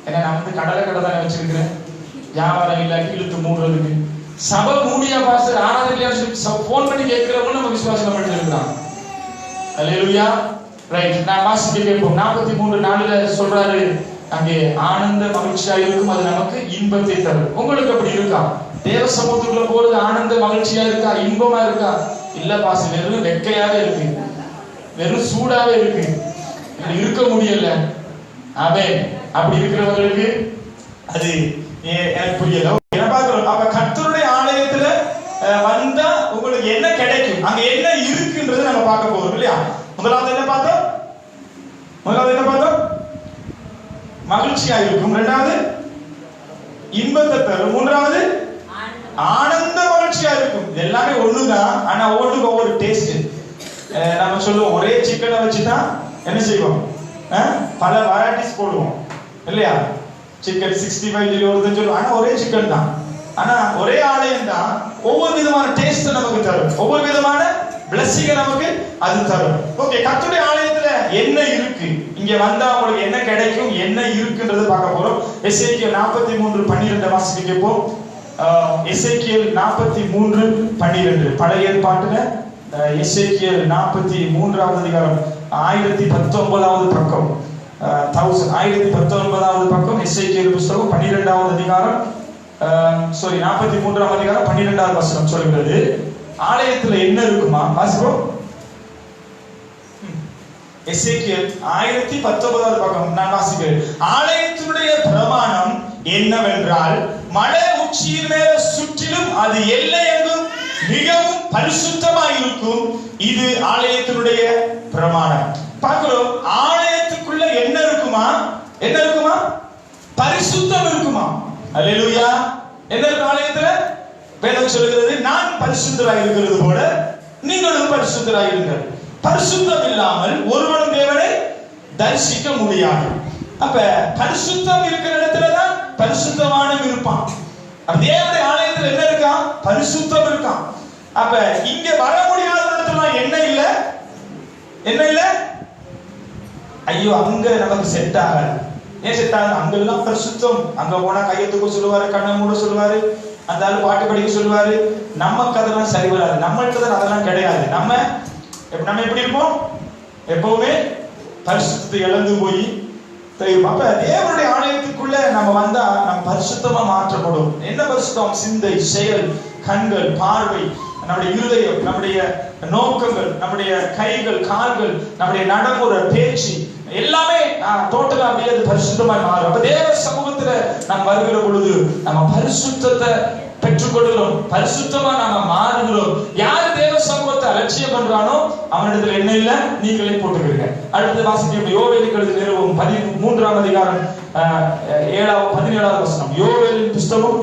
ஏன்னா நான் வந்து கடலை தானே வச்சிருக்கிறேன், வியாபாரம் இல்லாட்டி இழுத்து மூடுறதுக்கு. சபை மூடியா பாஸ்டர், ஆராதனையா போன் பண்ணி கேட்கிறவங்க நம்ம விசுவாசம் பண்ணிட்டு இருக்கிறான். அல்லேலூயா. ரைட், நான் வாசிக்க கேட்போம். 43:4 சொல்றாரு, அங்கே ஆனந்த மகிழ்ச்சியா இருக்கும், அது நமக்கு இன்பத்தை தரும். உங்களுக்கு அப்படி இருக்கா? தேவ சமூகத்துக்குள்ள போறது ஆனந்த மகிழ்ச்சியா இருக்கா, இன்பமா இருக்கா? இல்ல பாஸ், வெறும் வெக்கையாவே இருக்கு, வெறும் சூடாவே இருக்கு, இருக்க முடியல. ஆமென். அப்படி இருக்கிறவங்களுக்கு அது எனக்கு புரியல. என்ன பார்க்கிறோம்? அப்ப கர்த்தருடைய ஆலயத்துல வந்தா உங்களுக்கு என்ன கிடைக்கும், அங்க என்ன இருக்குன்றது நம்ம பார்க்க போறோம் இல்லையா? முதலாவது என்ன பார்த்தோம்? மகிழ்ச்சியா இருக்கும். இரண்டாவது இன்பத்தை தரும். மூன்றாவது ஆனந்த மகிழ்ச்சியா இருக்கும். இது எல்லாமே ஒண்ணுதான், ஆனா ஒவ்வொன்றுக்கு ஒவ்வொரு டேஸ்ட். நம்ம சொல்லுவோம், ஒரே சிக்கனை வச்சுதான் என்ன செய்வோம், பல வெரைட்டிஸ் போடுவோம் இல்லையா? சிக்கன் 65 ஒருத்தன் சொல்லுவோம், ஆனா ஒரே சிக்கன் தான், ஆனா ஒரே ஆலயம் தான், ஒவ்வொரு விதமான டேஸ்ட் நமக்கு தரும், ஒவ்வொரு விதமான பிளஸிங் நமக்கு அது தரும். ஓகே, கர்த்தருடைய ஆலயத்துல என்ன இருக்கு, இங்க வந்தா உங்களுக்கு என்ன கிடைக்கும், என்ன இருக்குன்றதை பார்க்க போறோம். எசேக்கியேல் 43:12 வாசிக்க கேட்போம். எசேக்கியேல் 43:12 பழைய ஏற்பாட்டுல எசேக்கியேல் 43வது அதிகாரம் 1019வது பக்கம், 1019வது பக்கம், எசேக்கியேல் புத்தகம் 12வது அதிகாரம் 43வது அதிகாரம் 12வது வசனம் சொல்கிறது, ஆலயத்துல என்ன இருக்குமா? வாசிப்போம். எசேக்கியேல் 1019வது பக்கம் நான் வாசிக்கிறேன். ஆலயத்தினுடைய பிரமாணம் என்னவென்றால், மலை உச்சியின் மேல சுற்றிலும் அது எல்லை எங்கும் மிகவும் பரிசுத்தமாய் இருக்கும். இது ஆலயத்தினுடைய பிரமாணம். பார்க்கிறோம், ஆலயத்துக்குள்ள என்ன இருக்குமா? என்ன இருக்குமா? பரிசுத்தம் இருக்குமா? அல்லேலூயா. என்ன இருக்கு ஆலயத்துல? வேதம் சொல்கிறது, நான் பரிசுத்தராய் இருக்கிறது போல நீங்களும் பரிசுத்தராய் இருங்கள். பரிசுத்தம் இல்லாமல் ஒருவனும் தேவனை தரிசிக்க முடியாது. அப்ப பரிசுத்தம் இருக்கிற இடத்துலதான் பரிசுத்தவானும் இருப்பான். தேவனுடைய ஆலயத்துல என்ன இருக்கா? பரிசுத்தம் இருக்கான். அப்ப இங்க வர முடியாத இடத்துல என்ன இல்ல? என்ன இல்ல? ஐயோ, அங்க நமக்கு செட் ஆகல. ஏன் செட் ஆகல? அங்கெல்லாம் பரிசுத்தம். அங்க போனா கையத்துக்கு சொல்லுவாரு, கண்ணை மூட சொல்லுவாரு, அந்த ஆளு பாட்டு படிக்க சொல்லுவாரு. நமக்கு அதெல்லாம் சரி வராது. நம்மள்கிட்ட அதெல்லாம் கிடையாது. நம்ம எப்படி இருப்போம்? எப்பவுமே பரிசுத்தத்தை இழந்து போய் தெரியும். அப்ப தேவனுடைய ஆலயத்துக்குள்ள நம்ம வந்தா நம்ம பரிசுத்தமா மாற்றப்படும். என்ன பரிசுத்தம்? சிந்தை, செயல், கண்கள், பார்வை, நம்முடைய இருதயம், நம்முடைய நோக்கங்கள், நம்முடைய கைகள், கால்கள், நம்முடைய நடைமுறை, பேச்சு எல்லாமே டோட்டலா அப்படியே அது பரிசுத்தமாய் மாறும். அப்ப தேவ சமூகத்துல நாம் வருகிற பொழுது நம்ம பரிசுத்தத்தை பெற்றுக்கொள்கிறோம், பரிசுத்தமா நாம மாறுகிறோம். யாரு தேவ சமூகத்தை அலட்சியம் பண்றானோ அவனிடத்துல என்ன இல்ல, நீங்களே போட்டுக்கிறீங்க. அடுத்து வாசிக்க யோவேலுக்கு எழுதின நிருபம் 13வது அதிகாரம் 17வது வசனம். யோவேலின் புஸ்தகம்,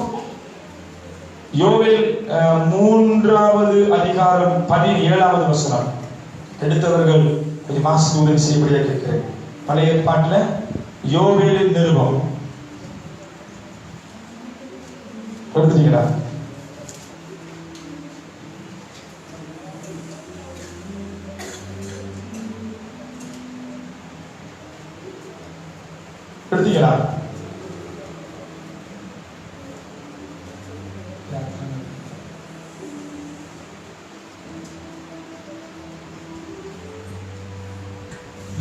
யோவேல் 3வது அதிகாரம் 17வது வசனம். எடுத்தவர்கள் கொஞ்சம் மாசத்துக்கு உதவி செய்யப்படியா கேட்கிறேன். பழைய ஏற்பாட்டுல யோவேலின் நிருபம் எடுத்துட்டீங்களா? எடுத்தீங்களா?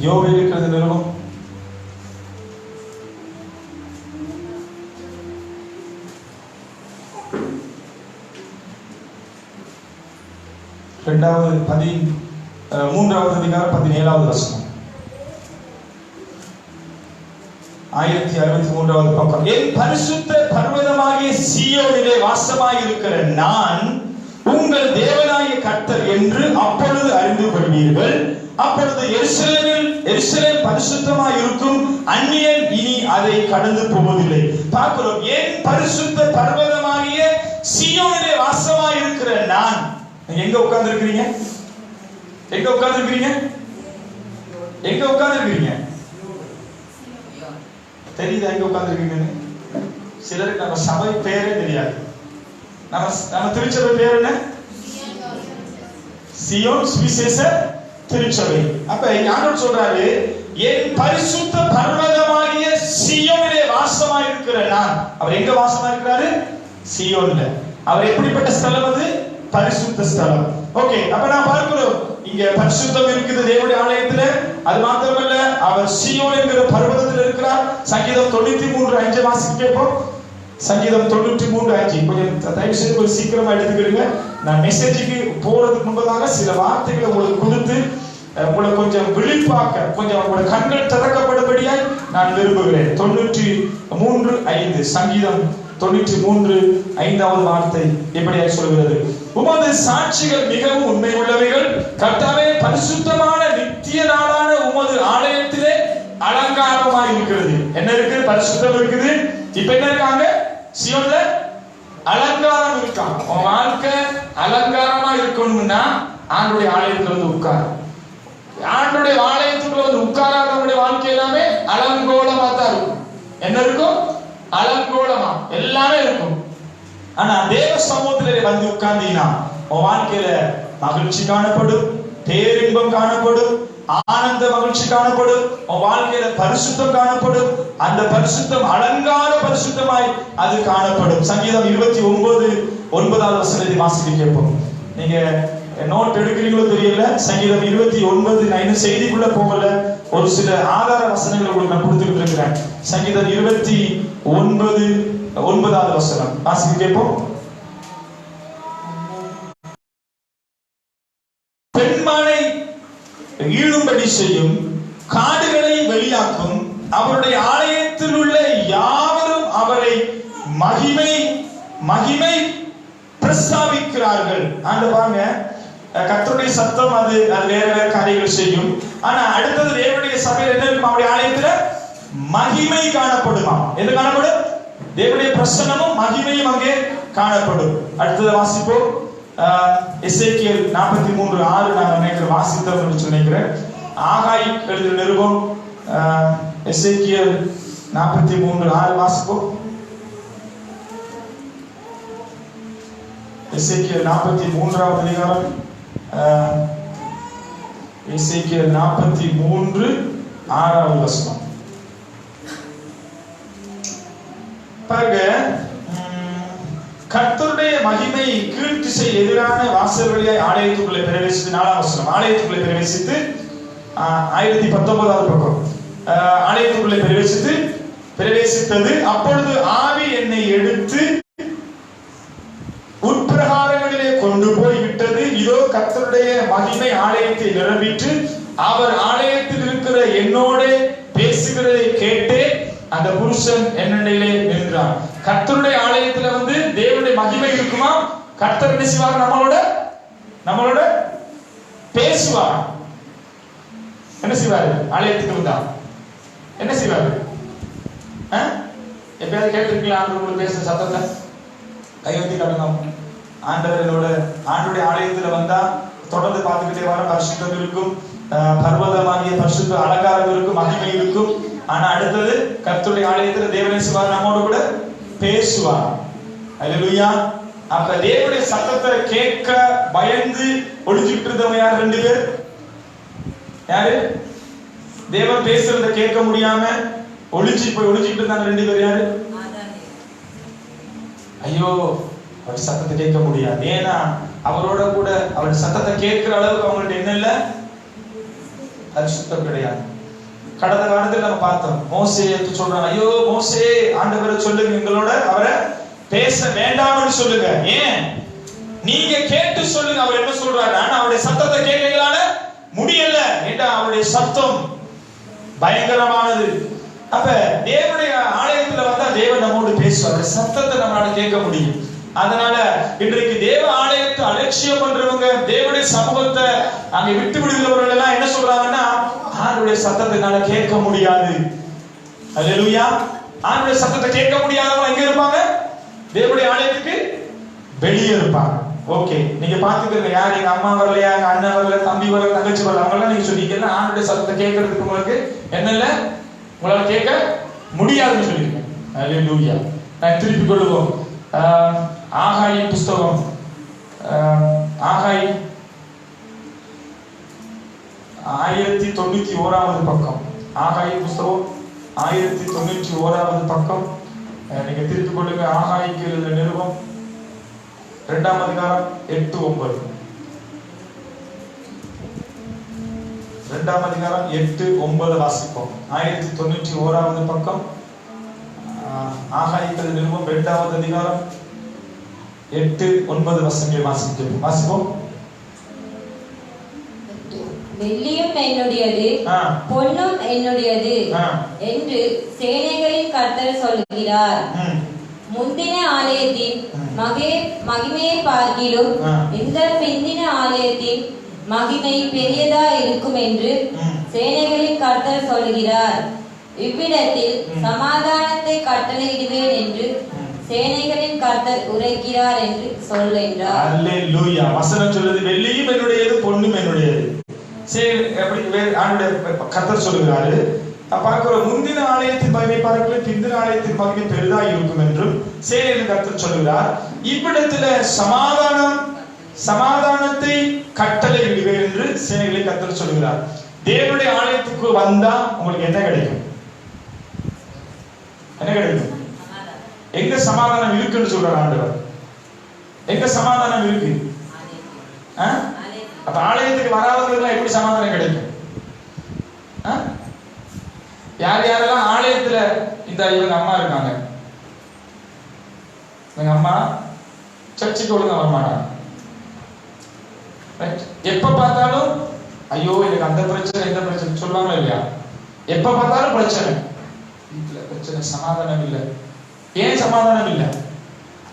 யோவேலுக்கு எழுதின நிருபம் மூன்றாவது அதிகாரம் 17வது வசனம். 1063வது பக்கம். என் பரிசுத்த பர்வதமாகிய சீயோனிலே வாசமாயிருக்கிற நான் உங்கள் தேவனாகிய கர்த்தர் என்று அப்பொழுது அறிந்து கொள்வீர்கள். அப்பொழுது எருசலேம் பரிசுத்தமாய் இருக்கும், அந்நியன் இனி அதை கடந்து போவதில்லை. பார்க்கிறோம், என் பரிசுத்த பர்வதமாகிய சீயோனிலே வாசமாய் இருக்கிற நான். எங்க உட்கார்ந்து இருக்கிறீங்க? எங்க உட்கார்ந்து இருக்கிறீங்க? எங்க உட்கார்ந்து இருக்கிறீங்க? தெரியுதா எங்க உட்கார்ந்து இருக்கீங்கன்னு? சிலருக்கு நம்ம சபை பேரே தெரியாது. நம்ம திருச்சபை பேர் என்ன? சியோன் சுவிசேஷ திருச்சபை. அப்ப ஆண்டவர் சொல்றாரு, என் பரிசுத்த பர்வதமாகிய சீயோனிலே வாசமாய் இருக்கிற நான். அவர் எங்க வாசமா இருக்கிறாரு? சீயோன்ல. அவர் எப்படிப்பட்ட ஸ்தலம்? அது பரிசுத்த ஸ்தலம். ஓகே, அப்ப நான் பார்க்கிறோம், இங்க பரிசுத்தம் இருக்குது தேவனுடைய ஆலயத்துல. அது மாத்திரமல்ல, அவர் சீயோன் என்கிற பர்வதத்தில் இருக்கிறார். சங்கீதம் 93:5 வாசிக்க கேட்போம். சங்கீதம் 93:5. கொஞ்சம் தயவு செய்து கொஞ்சம் சீக்கிரமா எடுத்துக்கிடுங்க. நான் மெசேஜுக்கு போறதுக்கு முன்பதாக சில வார்த்தைகளை உங்களுக்கு கொடுத்து உங்களை கொஞ்சம் விழிப்பாக்க, கொஞ்சம் உங்களோட கண்கள் திறக்கப்படும்படியாய் நான் விரும்புகிறேன். 93:5 சங்கீதம் 93:5வது வார்த்தை இப்படியாக சொல்கிறது, உமது சாட்சிகள் மிகவும் உண்மை உள்ளவைகள், கர்த்தாவே பரிசுத்தமான நித்திய நாளான உமது ஆலயத்திலே அலங்காரமாய் இருக்கிறது. என்ன இருக்கு? பரிசுத்தம் இருக்குது. இப்ப என்ன இருக்காங்க? சீயோன்ல அலங்காரம் இருக்கான். உன் வாழ்க்கை அலங்காரமா இருக்கணும்னா ஆண்டவருடைய ஆலயத்துல வந்து உட்கார். ஆண்டவருடைய ஆலயத்துக்குள்ள வந்து உட்காராதவங்களுடைய வாழ்க்கை எல்லாமே அலங்கோலமா தான் இருக்கும். என்ன இருக்கும்? அலங்கோலமா எல்லாமே இருக்கும். ஆனா தேவ சமூகத்திலே வந்து உட்கார்ந்தீங்கன்னா உன் வாழ்க்கையில மகிழ்ச்சி காணப்படும், பேரின்பம் காணப்படும், ஆனந்த மகிழ்ச்சி காணப்படும், உன் வாழ்க்கையில பரிசுத்தம் காணப்படும். அந்த பரிசுத்தம் அலங்கார பரிசுத்தமாய் அது காணப்படும். சங்கீதம் 29:9வது வசனத்தை வாசிக்க கேட்போம். நீங்க நோட் எடுக்கிறீங்களோ தெரியல. சங்கீதம் 29, நான் இன்னும் செய்திக்குள்ள போகல, ஒரு சில ஆதார வசனங்களை உங்களுக்கு நான் கொடுத்துட்டு இருக்கிறேன். சங்கீதம் 29:9வது வசனம் வாசிக்க கேட்போம். பெண்மானை ஈழும்படி செய்யும், காடுகளை வெளியாக்கும், அவருடைய ஆலயத்தில் உள்ள யாவரும் அவரை மகிமை பிரஸ்தாபிக்கிறார்கள். பாருங்க, கர்த்தருடைய சத்தம் அது வேற வேற காரியங்கள் செய்யும். ஆனா அடுத்தது தேவனுடைய சபையில் என்ன இருக்கும்? அவருடைய ஆலயத்துல மகிமை காணப்படுமா? எது காணப்படும்? தேவனுடைய பிரசன்னமும் மகிமையும் அங்கே காணப்படும். அடுத்தது வாசிப்போம். எசேக்கியேல் 43:6 நான் நினைக்கிறேன் வாசித்தோம் என்று நினைக்கிறேன். ஆகாய் எழுதிய நிருபம் எசேக்கியேல் 43:6 வாசிப்போம். எசேக்கியேல் 43வது அதிகாரம், எசேக்கியேல் 43:6வது வசனம். பாருங்க, கர்த்தருடைய மகிமை கீழ்த்திசை எதிரான வாசல் வழியாய் ஆலயத்துக்குள்ளே பிரவேசித்து, 4வது வசனம், ஆலயத்துக்குள்ளே பிரவேசித்து 1019வது பக்கம், ஆலயத்துக்குள்ளே பிரவேசித்தது. அப்பொழுது ஆவி என்னை எடுத்து உட்பிரகாரங்களிலே கொண்டு போய் விட்டது. இதோ கர்த்தருடைய மகிமை ஆலயத்தை நிரம்பிற்று. அவர் ஆலயத்தில் இருக்கிற என்னோட பேசுகிறதை கேட்டே அந்த புருஷன் என்னிடையிலே நின்றான். கர்த்தருடைய ஆலயத்துல வந்து தேவனுடைய மகிமை இருக்குமா? கர்த்தர் என்ன செய்வார்? நம்மளோட பேசுவார். என்ன செய்வாரு? ஆலயத்துக்கு வந்தா என்ன செய்வாரு? எப்பயாவது கேட்டிருக்கீங்களா ஆண்டவர் பேசுற சத்தத்தை? கையெழுத்தி காட்டணும். ஆண்டவருடைய ஆலயத்துல வந்தா தொடர்ந்து பார்த்துக்கிட்டே வர பரிசுத்தம் இருக்கும், பர்வதமாகிய பரிசுத்த அலங்காரம் இருக்கும், மகிமை இருக்கும். ஆனா அடுத்தது கர்த்தருடைய ஆலயத்துல தேவனே சிவார் நம்மோடு கூட பேசுவார். அல்லேலூயா. அப்ப தேவனுடைய சத்தத்தை கேட்க பயந்து ஒளிஞ்சிட்டு இருந்தவங்க யார்? 2 பேர். யாரு? தேவன் பேசுறத கேட்க முடியாம ஒளிஞ்சிட்டு இருந்தாங்க 2 பேர். யாரு? ஐயோ, அவர் சத்தத்தை கேட்க முடியாது. ஏன்னா அவரோட கூட அவர் சத்தத்தை கேட்கிற அளவுக்கு அவங்கள்ட்ட என்ன இல்ல? பரிசுத்தம் கிடையாது. கடந்த காலத்தில் நம்ம பார்த்தோம், மோசேயை சொல்றாங்க, ஐயோ மோசே, ஆண்டவரை சொல்லுங்க, எங்களோட அவரை பேச வேண்டாம்னு சொல்லுங்க. ஏன்? நீங்க கேட்டு சொல்லுங்க. அவர் என்ன சொல்றாரு, அவருடைய சத்தத்தை கேட்கலான முடியல என்ற அவருடைய சத்தம் பயங்கரமானது. அப்ப தேவனுடைய ஆலயத்துல வந்தா தேவன் நம்மோடு பேசுவார், சத்தத்தை நம்மளால கேட்க முடியும். அதனால இன்றைக்கு தேவ ஆலயத்தை அலட்சியம் பண்றவங்க, தேவனுடைய சமூகத்தை அங்க விட்டு விடுகிறவர்கள் எல்லாம் என்ன சொல்றாங்கன்னா, ஆண்டவருடைய சத்தத்தை என்னால கேட்க முடியாது. அல்லேலூயா. ஆண்டவருடைய சத்தத்தை கேட்க முடியாதவங்க எங்க இருப்பாங்க? தேவனுடைய ஆலயத்துக்கு வெளியே இருப்பாங்க. ஓகே, நீங்க பாத்துக்கங்க, யார் எங்க அம்மா வரலையா, எங்க அண்ணன் வரல, தம்பி வரல, தங்கச்சி வரல, அவங்க எல்லாம் நீங்க சொன்னீங்கன்னா ஆண்டவருடைய சத்தத்தை கேட்கறதுக்கு உங்களுக்கு என்னல்ல, உங்களால கேட்க முடியாதுன்னு சொல்லியிருக்கேன். அல்லேலூயா. நான் திருப்பி கொள்வோம். ஆகாயின் புஸ்தகம், ஆகாய் 1091 பக்கம். ஆகாயின் புஸ்தகம் 1091 பக்கம். நீங்க திருப்பி கொள்ளுங்க. ஆகாய்க்கு எழுதின நிருபம் 2ஆம் அதிகாரம் 8-9. 2ஆம் அதிகாரம் 8-9 வாசிப்போம். 1091 பக்கம். ஆகாய்க்கு எழுதின நிருபம் 2ஆம் அதிகாரம் 8-9 வசனங்களை வாசிப்போம். வெள்ளியும் என்னுடையது, பொன்னும் என்னுடையது என்று சேனைகளின் கர்த்தர் சொல்கிறார். முந்தின ஆலயத்தின் மகிமையை பார்க்கிலும் இந்த பிந்தின ஆலயத்தின் மகிமை பெரியதா இருக்கும் என்று சேனைகளின் கர்த்தர் சொல்கிறார். இவ்விடத்தில் சமாதானத்தை கட்டளையிடுவேன் என்று சேனைகளின் கர்த்தர் உரைக்கிறார் என்று சொல்கிறார். அல்லேலூயா. வசனம் சொல்லுது, வெள்ளியும் என்னுடையது, பொன்னும் என்னுடையது. சரி, அப்படி ஆண்டவருடைய கர்த்தர் சொல்கிறாரு. பார்க்கிற முந்தின ஆலயத்தின் மகிமை பார்க்கல, பிந்தின ஆலயத்தின் மகிமை பெரிதா இருக்கும் என்றும் சேனைகளின் கர்த்தர் சொல்கிறார். இவ்விடத்துல சமாதானத்தை கட்டளையிடுவேன் என்று சேனைகளின் கர்த்தர் சொல்கிறார். தேவனுடைய ஆலயத்துக்கு வந்தா உங்களுக்கு என்ன கிடைக்கும்? என்ன கிடைக்கும்? எங்க சமாதானம் இருக்குன்னு சொல்றார் ஆண்டவர். எங்க சமாதானம் இருக்கு? அப்ப ஆலயத்துக்கு வராதவர்கள் எப்படி சமாதானம் கிடைக்கும்? யார் யாரெல்லாம் ஆலயத்துல, இந்த இவங்க அம்மா இருக்காங்க, எங்க அம்மா சர்ச்சுக்கு ஒழுங்கா வரமாட்டாங்க. எப்ப பார்த்தாலும் ஐயோ எனக்கு அந்த பிரச்சனை இந்த பிரச்சனை சொல்லுவாங்க இல்லையா? எப்ப பார்த்தாலும் பிரச்சனை, வீட்டுல பிரச்சனை, சமாதானம் இல்லை. ஏன் சமாதானம் இல்லை?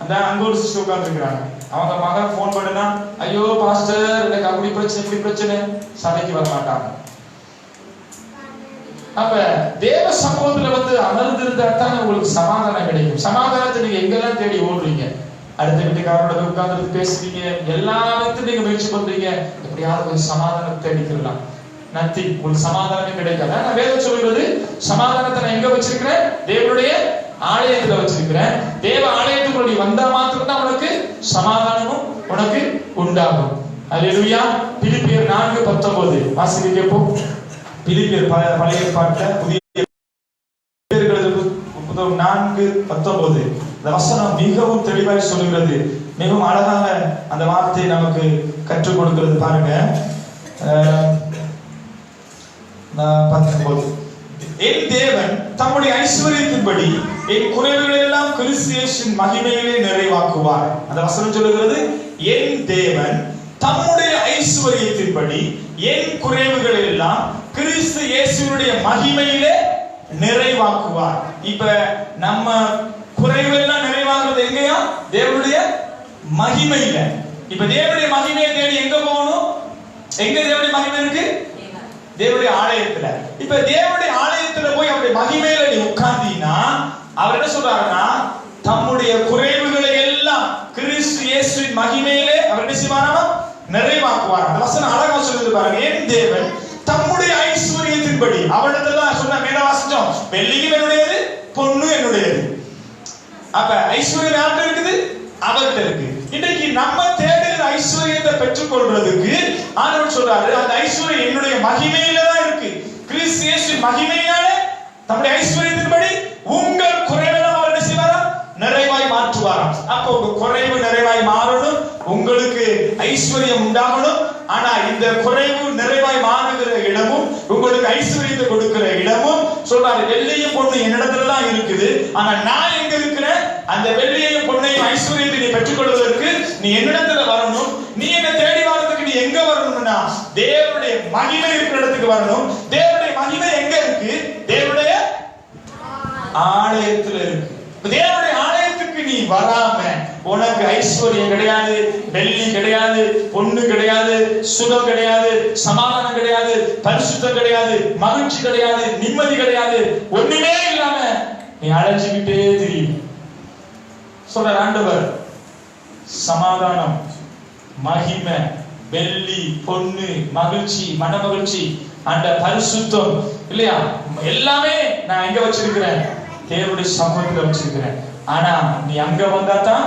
அந்த அங்க ஒரு சிஸ்டர் உட்கார்ந்து இருக்கிறாங்க. அவங்க மகன் போன் பண்ணுனா, ஐயோ பாஸ்டர் எனக்கு அப்படி பிரச்சனை இப்படி பிரச்சனை, சபைக்கு வர மாட்டாங்க. அப்ப தேவ சமூகத்துல வந்து அமர்ந்திருந்தா தான் உங்களுக்கு சமாதானம் கிடைக்கும். சமாதானத்தை நீங்க எங்கெல்லாம் தேடி ஓடுறீங்க, அடுத்த வீட்டுக்காரோட உட்கார்ந்து பேசுறீங்க, எல்லாத்தையும் நீங்க முயற்சி பண்றீங்க, எப்படியாவது ஒரு சமாதானத்தை தேடிக்கலாம். நத்தி உங்களுக்கு சமாதானமே கிடைக்காது. நான் வேதம் சொல்கிறது, சமாதானத்தை நான் எங்க வச்சிருக்கிறேன்? தேவனுடைய ஆலயத்துல வச்சிருக்கிறேன். தேவ ஆலயத்துக்குள்ள நீ வந்தா மாத்திரம் தான் உனக்கு சமாதானமும் உனக்கு உண்டாகும். அல்லேலூயா. பிலிப்பியர் 4:19 வாசிக்க கேட்போம். பிலிப்பியர் பழைய ஏற்பாட்டுல புதிய 4:19 இந்த வசனம் மிகவும் தெளிவாய் சொல்லுகிறது. மிகவும் அழகாக அந்த வார்த்தை நமக்கு கற்றுக் கொடுக்கிறது. பாருங்க, 19 என் தேவன் தம்முடைய ஐஸ்வர்யத்தின்படி என் குறைவுகளை எல்லாம் கிறிஸ்து இயேசுவின் மகிமையிலே நிறைவாக்குவார். அந்த வசனம் சொல்லுகிறது, என் தேவன் தம்முடைய ஐஸ்வர்யத்தின்படி என் குறைவுகளை எல்லாம் கிறிஸ்து இயேசுவினுடைய மகிமையிலே நிறைவாக்குவார். இப்ப நம்ம குறைவெல்லாம் நிறைவாகிறது எங்கயா? தேவனுடைய மகிமையில. இப்ப தேவனுடைய மகிமையை தேடி எங்க போகணும்? எங்க தேவனுடைய மகிமை இருக்கு? தேவனுடைய ஆலயத்துல. இப்ப தேவனுடைய ஆலயத்துல போய் அவருடைய மகிமையில நீ உட்கார்ந்தீனா, அவர் என்ன சொல்றாருன்னா, தம்முடைய குறைவுகளை எல்லாம் கிறிஸ்து இயேசுவின் மகிமையிலே அவர் என்ன செய்வாரா? நிறைவாக்குவார். அந்த வசனம் அழகா சொல்லுது பாருங்க. என் தேவன் தம்முடைய ஐஸ்வர்யத்தின்படி, அவரிடத்துல சொன்ன மேல வாசிச்சோம், வெள்ளியும் என்னுடையது, பொண்ணு என்னுடையது. அப்ப ஐஸ்வர்யம் யார்கிட்ட இருக்குது? அவர்கிட்ட இருக்கு. இன்னைக்கு நம்ம தேடுகிற ஐஸ்வர்யத்தை பெற்றுக் கொள்றதுக்கு ஆண்டவர் சொல்றாரு, அந்த ஐஸ்வர்யம் என்னுடைய மகிமையில தான் இருக்கு. கிறிஸ்து இயேசுவின் மகிமையினாலே தம்முடைய ஐஸ்வர்யத்தின்படி உங்கள் குறைவெல்லாம் அவர் என்ன செய்வாரா? நிறைவாய் மாற்றுவாராம். அப்போ உங்க குறைவு நிறைவாய் மாறணும், உங்களுக்கு ஐஸ்வர்யம் உண்டாகணும். ஆனா இந்த குறைவு நிறைவாய் மாறுகிற இடமும் உங்களுக்கு ஐஸ்வர்யத்தை கொடுக்கிற இடமும் சொல்றாரு, வெள்ளியும் பொண்ணு என்னிடத்துல தான் இருக்குது. ஆனா நான் எங்க இருக்கிறேன்? அந்த வெள்ளியையும் பொண்ணையும் ஐஸ்வர்யத்தை நீ பெற்றுக்கொள்வதற்கு நீ என்னிடத்துல வரணும். மகிமை இருக்கிற இடத்துக்கு வரணும். தேவனுடைய மகிமை எங்க இருக்கு? தேவனுடைய ஆலயத்துல இருக்கு. தேவனுடைய ஆலயத்துக்கு நீ வராம உனக்கு ஐஸ்வர்யம் கிடையாது, வெள்ளி கிடையாது, பொண்ணு கிடையாது, சுகம் கிடையாது, சமாதானம் கிடையாது, பரிசுத்தம் கிடையாது, மகிழ்ச்சி கிடையாது, நிம்மதி கிடையாது, ஒண்ணுமே இல்லாம நீ அழைச்சுக்கிட்டே தெரியும். சொல்ற ஆண்டவர் சமாதானம், மகிமை, வெள்ளி, பொண்ணு, மகிழ்ச்சி, மன மகிழ்ச்சி, அந்த பரிசுத்தம் இல்லையா, எல்லாமே நான் எங்க வச்சிருக்கிறேன்? தேவனுடைய சமூகத்துல வச்சிருக்கிறேன். ஆனா நீ அங்க வந்தா தான்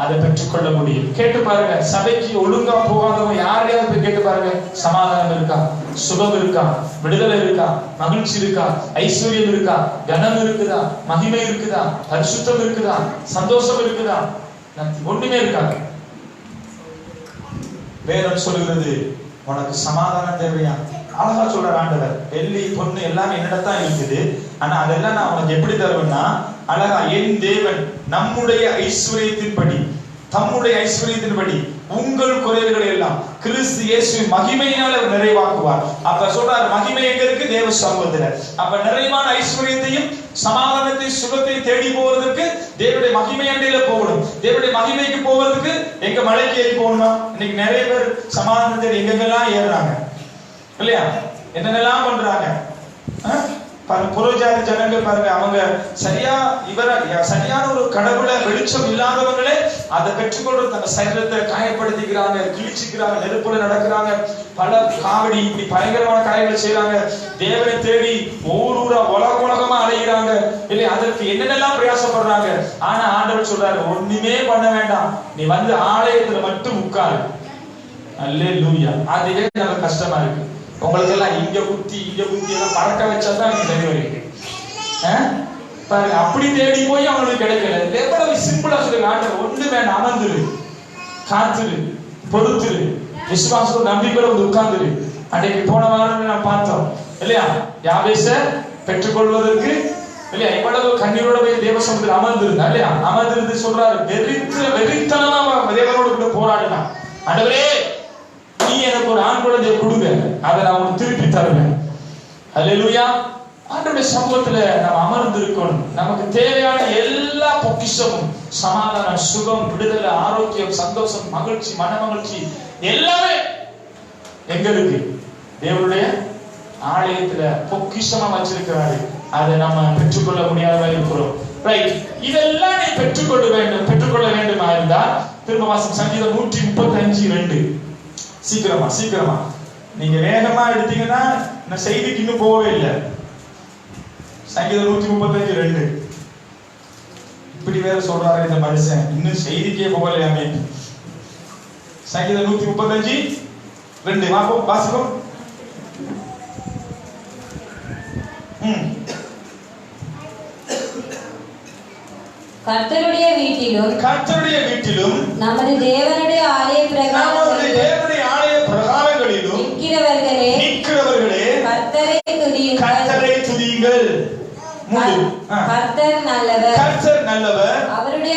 அதை பெற்றுக்கொள்ள முடியும். கேட்டு பாருங்க, சபைக்கு ஒழுங்கா போகாதவங்க யாரையாவது போய் கேட்டு பாருங்க, சமாதானம் இருக்கா, சுகம் இருக்கா, விடுதலை இருக்கா, மகிழ்ச்சி இருக்கா, ஐஸ்வர்யம் இருக்கா, கனம் இருக்குதா, மகிமை இருக்குதா, பரிசுத்தம் இருக்குதா, சந்தோஷம் இருக்குதா? ஒண்ணுமே இருக்காது. வேதம் சொல்லுகிறது உனக்கு சமாதானம் தேவையா? அழகா சொல்ற ஆண்டவர், வெள்ளி பொண்ணு எல்லாமே என்னிடத்தான் இருக்குது, ஆனா அதெல்லாம் நான் உனக்கு எப்படி தருவேன்னா, அழகா என் தேவன் நம்முடைய ஐஸ்வர்யத்தின்படி, தம்முடைய ஐஸ்வர்யத்தின்படி உங்கள் குறைவுகளை எல்லாம் கிறிஸ்து இயேசுவின் மகிமையினால நிறைவாக்குவார். அப்ப சொல்றாரு, மகிமை எங்க இருக்கு? தேவ சமூகத்துல. அப்ப நிறைவான ஐஸ்வர்யத்தையும் சமாதானத்தை சுகத்தை தேடி போவதற்கு தேவனுடைய மகிமை அண்டையில போகணும். தேவனுடைய மகிமைக்கு போவதற்கு எங்க மலைக்கு ஏறி போகணுமா? இன்னைக்கு நிறைய பேர் சமாதானத்தை எங்கெங்கெல்லாம் ஏறுறாங்க இல்லையா, என்னென்னலாம் பண்றாங்க. புறஜாதி ஜனங்கள் பாருங்க, அவங்க சரியான ஒரு கடவுளை வெளிச்சம் இல்லாதவங்களே அதை பெற்றுக்கொண்டு தங்க சரீரத்தை காயப்படுத்திக்கிறாங்க, கிழிச்சுக்கிறாங்க, நெருப்புல நடக்கிறாங்க, பல காவடி இப்படி பயங்கரமான காரியங்களை செய்யறாங்க. தேவனை தேடி ஊரூரா உலகமா அலைகிறாங்க இல்லையா, அதற்கு என்னென்னலாம் பிரயாசப்படுறாங்க. ஆனா ஆண்டவர் சொல்றாரு, ஒண்ணுமே பண்ண வேண்டாம், நீ வந்து ஆலயத்துல மட்டும் உட்காரு. அல்லேலூயா. அதுவே நமக்கு கஷ்டமா இருக்கு. உங்களுக்கு எல்லாம் இங்க குத்தி எல்லாம் பறக்க வச்சாதான் நீங்க சரி வருவீங்க. பாருங்க, அப்படி தேடி போய் அவங்களுக்கு கிடைக்கல. எவ்வளவு சிம்பிளா சொல்லுங்க, ஆண்டவர் ஒண்ணு வேண்டாம், அமர்ந்துரு, காத்துரு, பொறுத்துரு, விசுவாசம் நம்பிக்கையோட வந்து உட்கார்ந்துரு. அன்றைக்கு போன வாரம் நான் பார்த்தோம் இல்லையா, யாபேச பெற்றுக்கொள்வதற்கு இல்லையா எவ்வளவு கண்ணீரோட போய் தேவ சமூகத்தில் அமர்ந்திருந்தா இல்லையா, அமர்ந்திருந்து சொல்றாரு, வெறித்தனமா தேவனோடு கூட போராடினான். ஆண்டவரே, நீ எனக்கு ஒரு ஆண் குழந்தையை கொடுங்க, அதை நான் உனக்கு திருப்பி தருவேன். அல்லேலூயா. ஆண்டவருடைய சமூகத்துல நாம் அமர்ந்து இருக்கணும். நமக்கு தேவையான எல்லா பொக்கிஷமும், சமாதானம், சுகம், விடுதலை, ஆரோக்கியம், சந்தோஷம், மகிழ்ச்சி, மன மகிழ்ச்சி எல்லாமே எங்க இருக்கு? தேவனுடைய ஆலயத்துல பொக்கிஷமா வச்சிருக்கிறாரு. அதை நம்ம பெற்றுக்கொள்ள முடியாத இருக்கிறோம். ரைட், இதெல்லாம் நீ பெற்றுக்கொள்ள வேண்டுமா இருந்தால் திரும்ப வாசம் சங்கீதம் 135:2. சீக்கிரமா நீங்க வேகமா எடுத்தீங்கன்னா நான் செய்திக்கு இன்னும் போகவே இல்லை. சங்கீதம் 135:2. இப்படி வேற சொல்றாரு இந்த மனுஷன், இன்னும் செய்திக்கே போகலையாமே. சங்கீதம் 135:2 வாசிப்போம். கர்த்தருடைய வீட்டிலும் நமது தேவனுடைய ஆலய பிரகாரங்களிலும் நிற்கிறவர்களே கர்த்தரை துதியுங்கள். கர்த்தர் நல்லவர், அவருடைய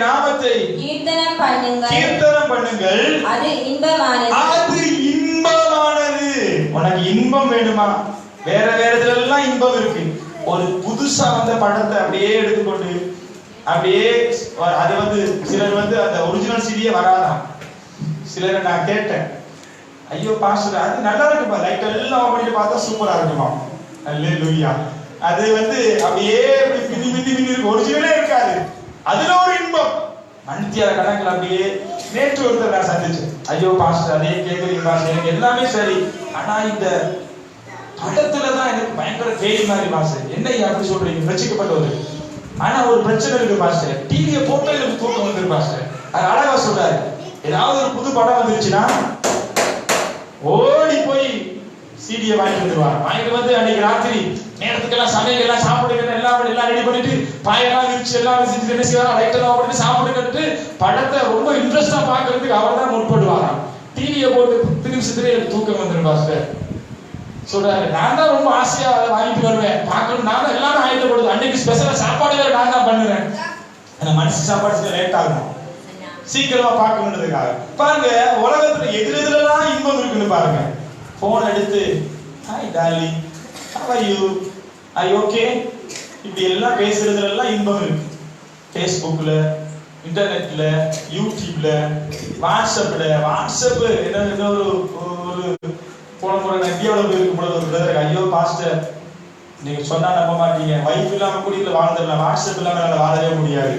நாமத்தை கீர்த்தனம் பண்ணுங்கள், அது இன்பமானது. உனக்கு இன்பம் வேணுமா? வேற இதுல எல்லாம் இன்பம் இருக்கு. ஒரு புதுசா வந்த படத்தை அப்படியே எடுத்துக்கொண்டு அப்படியே அது வந்து சிலர் வந்து அந்த ஒரிஜினல் சீடியே வராதான். சிலரை நான் கேட்டேன், ஐயோ பாஸ்டர் அது நல்லா இருக்குமா, லைட் எல்லாம் பண்ணிட்டு பார்த்தா சூப்பரா இருக்குமா. அல்லேலூயா. அது வந்து அப்படியே பின்னி இருக்கு, ஒரிஜினலே இருக்காது. அதுல ஒரு இன்பம் மணித்தியால கணக்குல அப்படியே. நேற்று ஒருத்தர் நான் சந்திச்சேன், ஐயோ பாஸ்டர் அதே கேக்குறீங்க பாஸ்டர், எனக்கு எல்லாமே சரி, ஆனா இந்த படத்துலதான் எனக்கு பயங்கர கேள்வி மாதிரி பாஸ்டர். என்ன அப்படி சொல்றீங்க? ரசிக்கப்பட்டவர், ஆனா ஒரு பிரச்சனை இருக்கு பாஸ்டர், டிவியை போட்டு எனக்கு தூக்கம் வந்துரு பாஸ்டர். அது அழகா சொல்றாரு, ஏதாவது ஒரு புது படம் வந்துருச்சுன்னா ஓடி போய் சீடியை வாங்கிட்டு வந்துருவாங்க. வாங்கிட்டு வந்து அன்னைக்கு ராத்திரி நேரத்துக்கெல்லாம் சமையல் எல்லாம் சாப்பிடுங்க எல்லாம் ரெடி பண்ணிட்டு பாயெல்லாம் விரிச்சு எல்லாம் செஞ்சு என்ன செய்வாங்க, லைட் எல்லாம் போட்டு சாப்பிடுங்கட்டு படத்தை ரொம்ப இன்ட்ரெஸ்டா பாக்குறதுக்கு அவர் தான் முற்படுவாராம். டிவியை போட்டு 10 நிமிஷத்துலேயே எனக்கு தூக்கம் வந்துடும் பாஸ்டர் சொல்றாரு. நான் தான் ரொம்ப ஆசையா அதை வாங்கிட்டு வருவேன், பார்க்கணும், நான் தான் எல்லாரும் ஆயத்தப்படுது. அன்னைக்கு ஸ்பெஷலா சாப்பாடு வேற நான் தான் பண்ணுவேன். அந்த மனுஷ சாப்பாடு லேட் ஆகும், சீக்கிரமா பார்க்கணுன்றதுக்காக. பாருங்க, உலகத்துல எதுலாம் இன்பம் இருக்குன்னு பாருங்க. போன் எடுத்து hi darling how are you are you okay இப்படி எல்லாம் பேசுறதுல எல்லாம் இன்பம் இருக்கு. ஃபேஸ்புக்ல, இன்டர்நெட்ல, யூடியூப்ல, வாட்ஸ்அப்ல. வாட்ஸ்அப் என்ன ஒரு போன முறை நான் இந்தியாவில் போயிருக்கும் பொழுது ஒரு பிரதர், ஐயோ பாஸ்டர் நீங்க சொன்னா நம்ப மாட்டீங்க, வைஃப் இல்லாம கூட இதுல வாழ்ந்துடலாம், வாட்ஸ்அப் இல்லாம என்னால வாழவே முடியாது.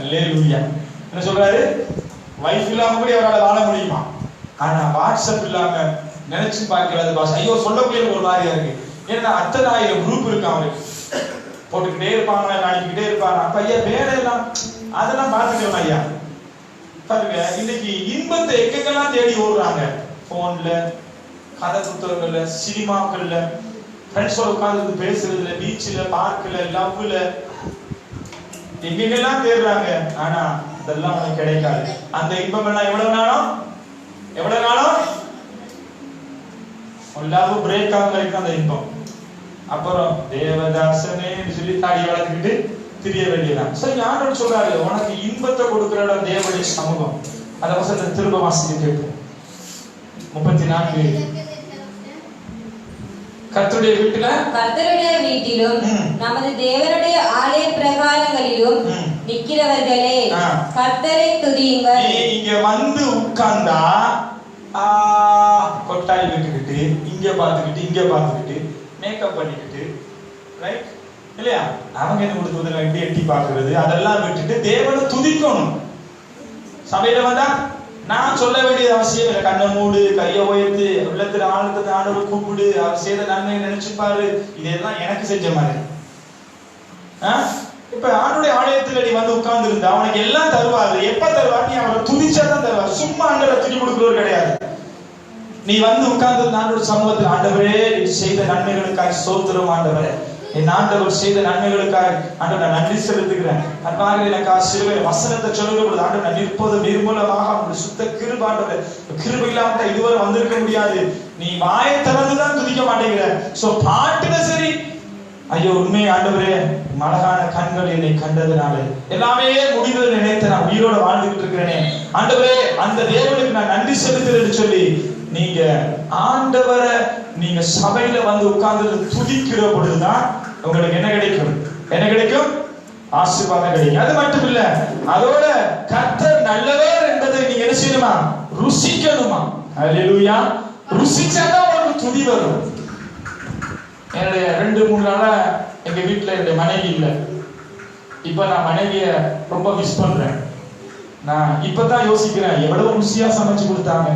அல்லேலூயா. என்ன சொல்றாரு? வைஃப் இல்லாம கூட அவரால் வாழ முடியுமா, ஆனா வாட்ஸ்அப் இல்லாம நினைச்சு பார்க்கிறது பாஸ். ஐயோ சொல்லக்கூடிய ஒரு மாதிரியா இருக்கு. ஏன்னா அத்தனை ஆயிரம் குரூப் இருக்கு, அவருக்கு போட்டுக்கிட்டே இருப்பாங்க, அனுப்பிக்கிட்டே இருப்பாங்க. அப்ப ஐயா வேலையெல்லாம் அதெல்லாம் பார்த்துக்கலாம் ஐயா. பாருங்க, இன்னைக்கு இன்பத்தை எங்கெங்கெல்லாம் தேடி ஓடுறாங்க. போன்ல, கதை புத்தகங்கள்ல, சினிமாக்கள்ல, ஃப்ரெண்ட்ஸோட உட்கார்ந்து பேசுறதுல, பீச்ல, பார்க்ல, லவ்ல, எங்கெங்கெல்லாம் தேடுறாங்க. ஆனா அதெல்லாம் அவனுக்கு கிடைக்காது. அந்த இன்பம் எல்லாம் எவ்வளவு நாளும் லவ் பிரேக் ஆக வரைக்கும் அந்த இன்பம். அப்புறம் தேவதாசனே சொல்லி தாடி வளர்த்துக்கிட்டு திரிய வேண்டியதான். சரி, ஆண்டவர் சொல்றாரு, உனக்கு இன்பத்தை கொடுக்கிற இடம் தேவனுடைய சமூகம். அந்த வசனத்தை திரும்ப வாசிக்க கேட்போம். 34. கர்த்தருடைய வீட்டிலும் நமது தேவனுடைய ஆலய பிரகாரங்களிலும் நிக்கிறவர்களே, கர்த்தரை துதியுங்கள். இங்க வந்து உட்கார்ந்தா கொட்டாய் விட்டுக்கிட்டு, இங்க பார்த்துக்கிட்டு மேக்கப் பண்ணிக்கிட்டு, ரைட் இல்லையா, அவங்க என்ன கொடுத்து எப்படி எட்டி பார்க்கிறது, அதெல்லாம் விட்டுட்டு தேவனை துதிக்கணும். சபையில வந்தா நான் சொல்ல வேண்டியது அவசியம் இல்லை. கண்ணை மூடு, கையை உயர்த்து, உள்ளத்துல ஆண்டவர் கூப்பிடு, அவர் செய்த நன்மையை நினைச்சுப்பாரு. இதெல்லாம் எனக்கு செஞ்ச மாதிரி. இப்ப ஆண்டுடைய ஆலயத்துல நீ வந்து உட்கார்ந்து இருந்தா அவனுக்கு எல்லாம் தருவாரு. எப்ப தருவார்? நீ அவரை துதிச்சாதான் தருவார். சும்மா ஆண்டவரை துதி கொடுக்கிறவர் கிடையாது. நீ வந்து உட்கார்ந்து ஆண்டவர் சமூகத்தில், ஆண்டவரே நீ செய்த நன்மைகளுக்காக ஸ்தோத்திரம் ஆண்டவரே, என் ஆண்டவர் செய்த நன்மைகளுக்காக ஆண்டவர் நான் நன்றி செலுத்துகிறேன். அன்பாக எனக்கு சிலுவை வசனத்தை சொல்லும்போது ஆண்டவர் நான் நிற்பது நிர்மூலமாக அவனுடைய சுத்த கிருபை, ஆண்டவர் கிருபை இல்லாம இதுவரை வந்திருக்க முடியாது. நீ வாயை திறந்துதான் துதிக்க மாட்டேங்கிற. சோ பாட்டுல சரி, ஐயோ உண்மை ஆண்டவரே, அழகான கண்கள் என்னை கண்டதுனால எல்லாமே முடிந்தது நினைத்து நான் உயிரோட வாழ்ந்துகிட்டு இருக்கிறேனே ஆண்டவரே, அந்த தேவனுக்கு நான் நன்றி செலுத்துறேன்னு சொல்லி நீங்க ஆண்டவரை நீங்க சபையில வந்து உட்கார்ந்து துதிக்கிற பொழுதுதான் உங்களுக்கு என்ன கிடைக்கும்? ஆசீர்வாதம் கிடைக்கும். அது மட்டும் இல்ல, அதோட கர்த்தர் நல்லவர் என்பதை நீங்க என்ன செய்யணுமா? ருசிக்கணுமா? அல்லேலூயா. ருசிச்சாதான் உங்களுக்கு துதி வரும். என்னுடைய 2-3 நாளா எங்க வீட்டுல என்னுடைய மனைவி இல்லை. இப்ப நான் மனைவிய ரொம்ப மிஸ் பண்றேன். நான் இப்பதான் யோசிக்கிறேன், எவ்வளவு ருசியா சமைச்சு கொடுத்தாங்க.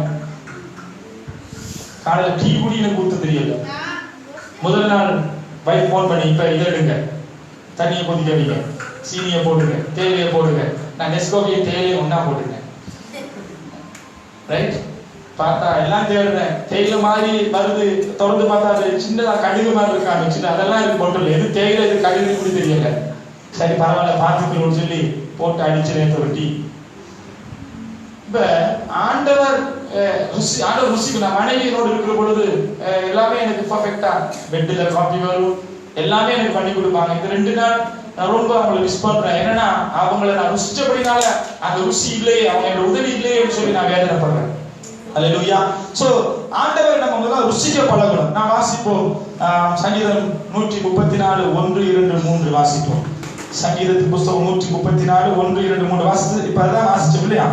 காலையில டீ குடியில கொடுத்து தெரியல. முதல் நாள் வைஃப் போன் பண்ணி, இப்ப இதை எடுங்க, தண்ணியை கொதிக்க வைங்க, சீனியை போடுங்க, தேயிலையை போடுங்க, நான் நெஸ்கோஃபியை தேயிலையை ஒன்னா போடுங்க. ரைட், பார்த்தா எல்லாம் தேடுறேன், தேயிலை மாதிரி வருது. தொடர்ந்து பார்த்தா அது சின்னதா கடுகு மாதிரி இருக்காங்க, சின்ன அதெல்லாம் இருக்கு போட்டு, எது தேயிலை எது கடுகு கூட தெரியல. சரி பரவாயில்ல பார்த்துக்கணும்னு சொல்லி போட்டு அடிச்சு நேற்று ஒரு டீ. இப்ப ஆண்டவர் ருசி நான் மனைவியோடு இருக்கிற பொழுது எல்லாமே எனக்கு பர்ஃபெக்டா, பெட்ல காபி வரும், எல்லாமே எனக்கு பண்ணி கொடுப்பாங்க. இந்த 2 நாள் நான் ரொம்ப அவங்களை மிஸ் பண்றேன். என்னன்னா அவங்களை நான் ருசிச்சபடினால அந்த ருசி இல்லையே, அவங்க உதவி இல்லையே சொல்லி நான் வேதனைப்படுறேன். அல்லேலூயா. சோ ஆண்டவர் நம்ம முதல்ல ருசிக்க பழகணும். நான் வாசிப்போம் சங்கீதம் 134 1 2 3 வாசிப்போம். சங்கீதத்தின் புத்தகம் 134 1 2 3 வாசிச்சு இப்ப அதான் வாசிச்சோம் இல்லையா?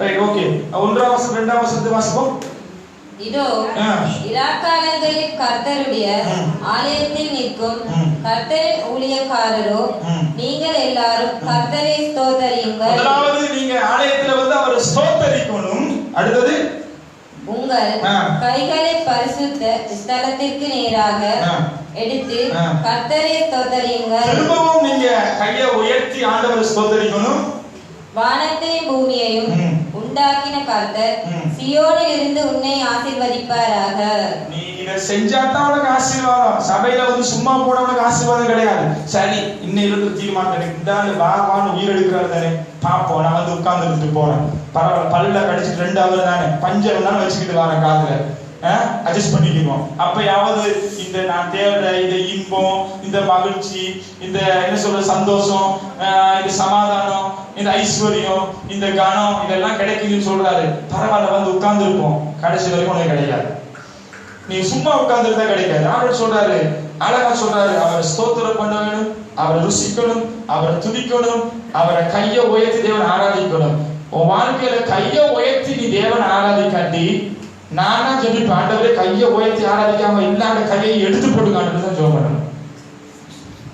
Right, okay. 1ஆம் வசனம் 2ஆம் வசனத்தை வாசிப்போம். இதோ இராக்காலங்களில் கர்த்தருடைய ஆலயத்தில் நிற்கும் கர்த்தரின் ஊழியக்காரரோ, நீங்கள் எல்லாரும் கர்த்தரை ஸ்தோத்தரியுங்கள். முதலாவது நீங்க ஆலயத்துல வந்து அவரை ஸ்தோத்தரிக்கணும். அடுத்தது உங்கள் கைகளை பரிசுத்த ஸ்தலத்திற்கு நேராக எடுத்து கர்த்தரை ஸ்தோத்தரியுங்கள். திரும்பவும் நீங்க கையை உயர்த்தி ஆண்டவரை ஸ்தோத்தரிக்கணும். வானத்தையும் பூமியையும் உண்டாக்கின கர்த்தர் சியோனில் இருந்து உன்னை ஆசீர்வதிப்பாராக. நீ இத செஞ்சாதான் உனக்கு ஆசீர்வாதம். சபையில வந்து சும்மா போட உனக்கு ஆசீர்வாதம் கிடையாது. சரி, இன்னையிலிருந்து தீர்மானம் இந்த பாபான்னு உயிர் எடுக்கிறாரு தானே, பாப்போம், நான் வந்து உட்கார்ந்து இருந்துட்டு போறேன், பரவாயில்ல, பல்ல கடிச்சிட்டு 2 hour தானே, பஞ்சம் தானே வச்சுக்கிட்டு வரேன் காதுல, அட்ஜஸ்ட் பண்ணிக்கணும். அப்பயாவது இந்த நான் தேடுற இந்த இன்பம், இந்த மகிழ்ச்சி, இந்த என்ன சொல்ற சந்தோஷம், இந்த சமாதானம், இந்த ஐஸ்வர்யம், இந்த கனம் இதெல்லாம் கிடைக்குதுன்னு சொல்றாரு. பரவாயில்ல, வந்து உட்கார்ந்து இருப்போம், கடைசி வரைக்கும் உனக்கு கிடைக்காது. நீ சும்மா உட்கார்ந்துருந்தா கிடைக்காது. ஆண்டவர் சொல்றாரு, அழகா சொல்றாரு, அவரை ஸ்தோத்திரம் பண்ண வேணும், அவரை ருசிக்கணும், அவரை துதிக்கணும், அவரை கையை உயர்த்தி தேவனை ஆராதிக்கணும். உன் வாழ்க்கையில கையை உயர்த்தி நீ தேவனை ஆராதிக்காட்டி, நானா ஜெபிப்பேன், ஆண்டவரே கையை உயர்த்தி ஆராதிக்காம இல்லாத கையை எடுத்து போட்டுக்கான்னு தான் ஜெபம் பண்ணணும்.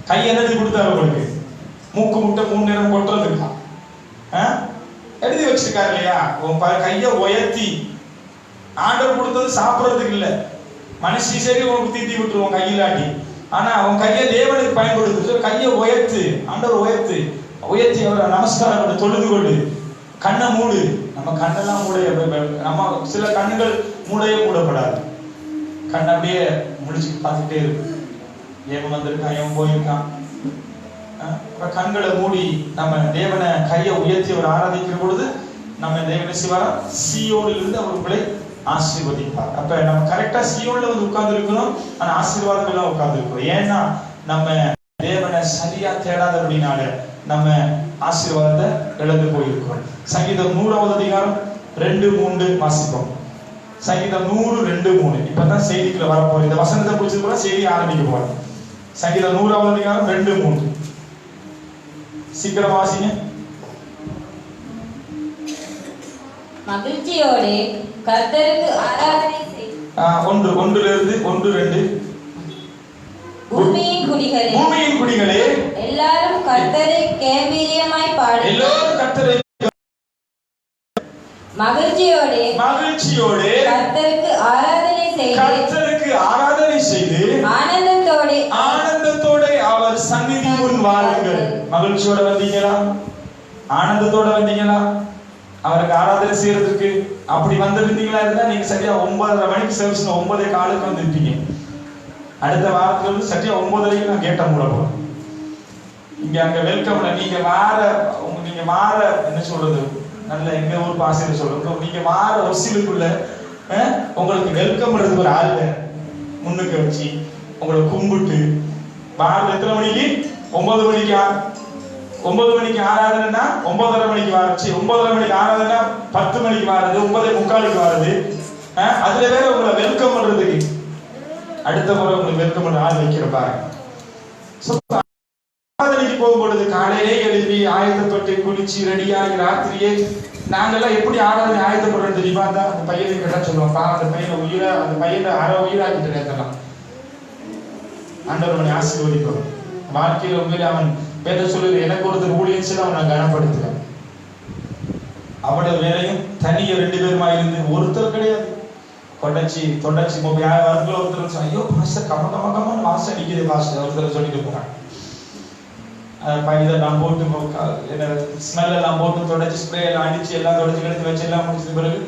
கை என்னது கொடுத்தாரு உங்களுக்கு? மூக்கு முட்டை 3 நேரம் கொட்டுறதுக்கா? எழுதி வச்சிருக்காரு இல்லையா? உன் கையை உயர்த்தி, ஆண்டவர் கொடுத்தது சாப்பிடுறதுக்கு இல்ல, மனுஷி சரி உனக்கு தீட்டி விட்டுருவோம் கையிலாட்டி, ஆனா அவன் கையை தேவனுக்கு பயன்படுத்து. கையை உயர்த்து, ஆண்டவர் உயர்த்து, உயர்த்தி அவரை நமஸ்காரம் பண்ணு, தொழுது கொண்டு, கண்ணை மூடு. நம்ம கண்ணெல்லாம் மூடைய, நம்ம சில கண்ணுகள் மூடையே மூடப்படாது, கண் அப்படியே முடிச்சு பார்த்துட்டே இருக்கு, ஏன் வந்திருக்கான், ஏன் போயிருக்கான். கண்களை மூடி நம்ம தேவனை கையை உயர்த்தி அவர் ஆராதிக்கிற பொழுது நம்ம தேவனை சிவாரா சீயோனில் இருந்து அவர் உங்களை ஆசீர்வதிப்பார். அப்ப நம்ம கரெக்டா சீயோன்ல வந்து உட்கார்ந்து இருக்கணும், ஆனா ஆசீர்வாதம் எல்லாம் உட்கார்ந்து இருக்கணும். ஏன்னா நம்ம தேவனை சரியா தேடாதபடினால நம்ம ஆசீர்வாதத்தை இழந்து போயிருக்கிறோம். சங்கீதம் 100வது அதிகாரம் 2-3 வாசிப்போம். சங்கீதம் 100:2-3. இப்பதான் செய்திக்குள்ள வரப்போறோம். இந்த வசனத்தை பிடிச்சது கூட செய்தி ஆரம்பிக்க போறோம். சங்கீதம் 100வது அதிகாரம் 2-3. சீக்கிரம் வாசிங்க. மகிழ்ச்சியோடு கர்த்தருக்கு ஆராதனை செய். 1:2 பூமியின் குடிகளே எல்லாரும் கர்த்தரை கம்பீரியமாய் பாடுங்கள். எல்லாரும் கர்த்தரை மகிழ்ச்சியோடு கர்த்தருக்கு ஆராதனை செய்து ஆனந்தத்தோட அவர் சந்நிதி முன் வாருங்கள். மகிழ்ச்சியோட வந்தீங்களா? ஆனந்தத்தோட வந்தீங்களா? அவருக்கு ஆராதனை செய்யறதுக்கு அப்படி வந்திருந்தீங்களா இருந்தா நீங்க சரியா 9:30 மணிக்கு சர்வீஸ் 9:15 வந்திருப்பீங்க. அடுத்த வாரத்துல வந்து சரியா 9:30 நான் கேட்ட மூட போறேன். இங்க அங்க வெல்கம்ல நீங்க வார என்ன சொல்றது, நல்ல எங்க ஊர் பாசையில சொல்றது, நீங்க வார ஒசிலுக்குள்ள உங்களுக்கு வெல்கம் பண்றதுக்கு ஒரு ஆள் முன்னுக்கு வச்சு உங்களை கும்பிட்டு, வாரம் எத்தனை மணிக்கு? 9 மணிக்கா? 9 மணிக்கு ஆராதனைனா 9:30 மணிக்கு வாரச்சு, 9:30 மணிக்கு ஆராதனை 10 மணிக்கு வாரது, 9:45 வாரது. அதுல வேற உங்களை வெல்கம் பண்றதுக்கு அடுத்த முறை உங்களுக்கு வெல்கம் பண்ண ஆள் வைக்கிற பாருங்க. ஆராதனைக்கு போகும்பொழுது காலையிலே எழுப்பி ஆயத்தப்பட்டு குளிச்சு ரெடியாகி ராத்திரியே நாங்கெல்லாம் எப்படி ஆராதனை ஆயத்தப்படுறது தெரியுமா? தான் அந்த பையனை கேட்டா சொல்லுவாப்பா, அந்த பையனை அரை உயிராக்கிட்டு நேரத்தெல்லாம். ஆண்டவர் அவனை ஆசீர்வதிக்கும். வாழ்க்கையில உண்மையிலே அவன் வேத சொல்லுது, எனக்கு ஒருத்தர் ஊழியம் செய்து அவன் நான் கனப்படுத்துவேன். அவனோட வேலையும் தனிய 2 பேருமா இருந்து ஒருத்தர் கிடையாது. தொடர்ச்சி வரக்குள்ள ஒருத்தர் ஐயோ பாஸ்டர் கமன்னு வாசம் அடிக்குது பாஸ்டர் ஒருத்தர் சொல்லிட்டு போறாங்க. இதெல்லாம் போட்டு ஸ்மெல் எல்லாம் போட்டு தொடச்சி ஸ்ப்ரே எல்லாம் அடிச்சு எல்லாம் தொடச்சி எடுத்து வச்சு எல்லாம் முடிச்சது பிறகு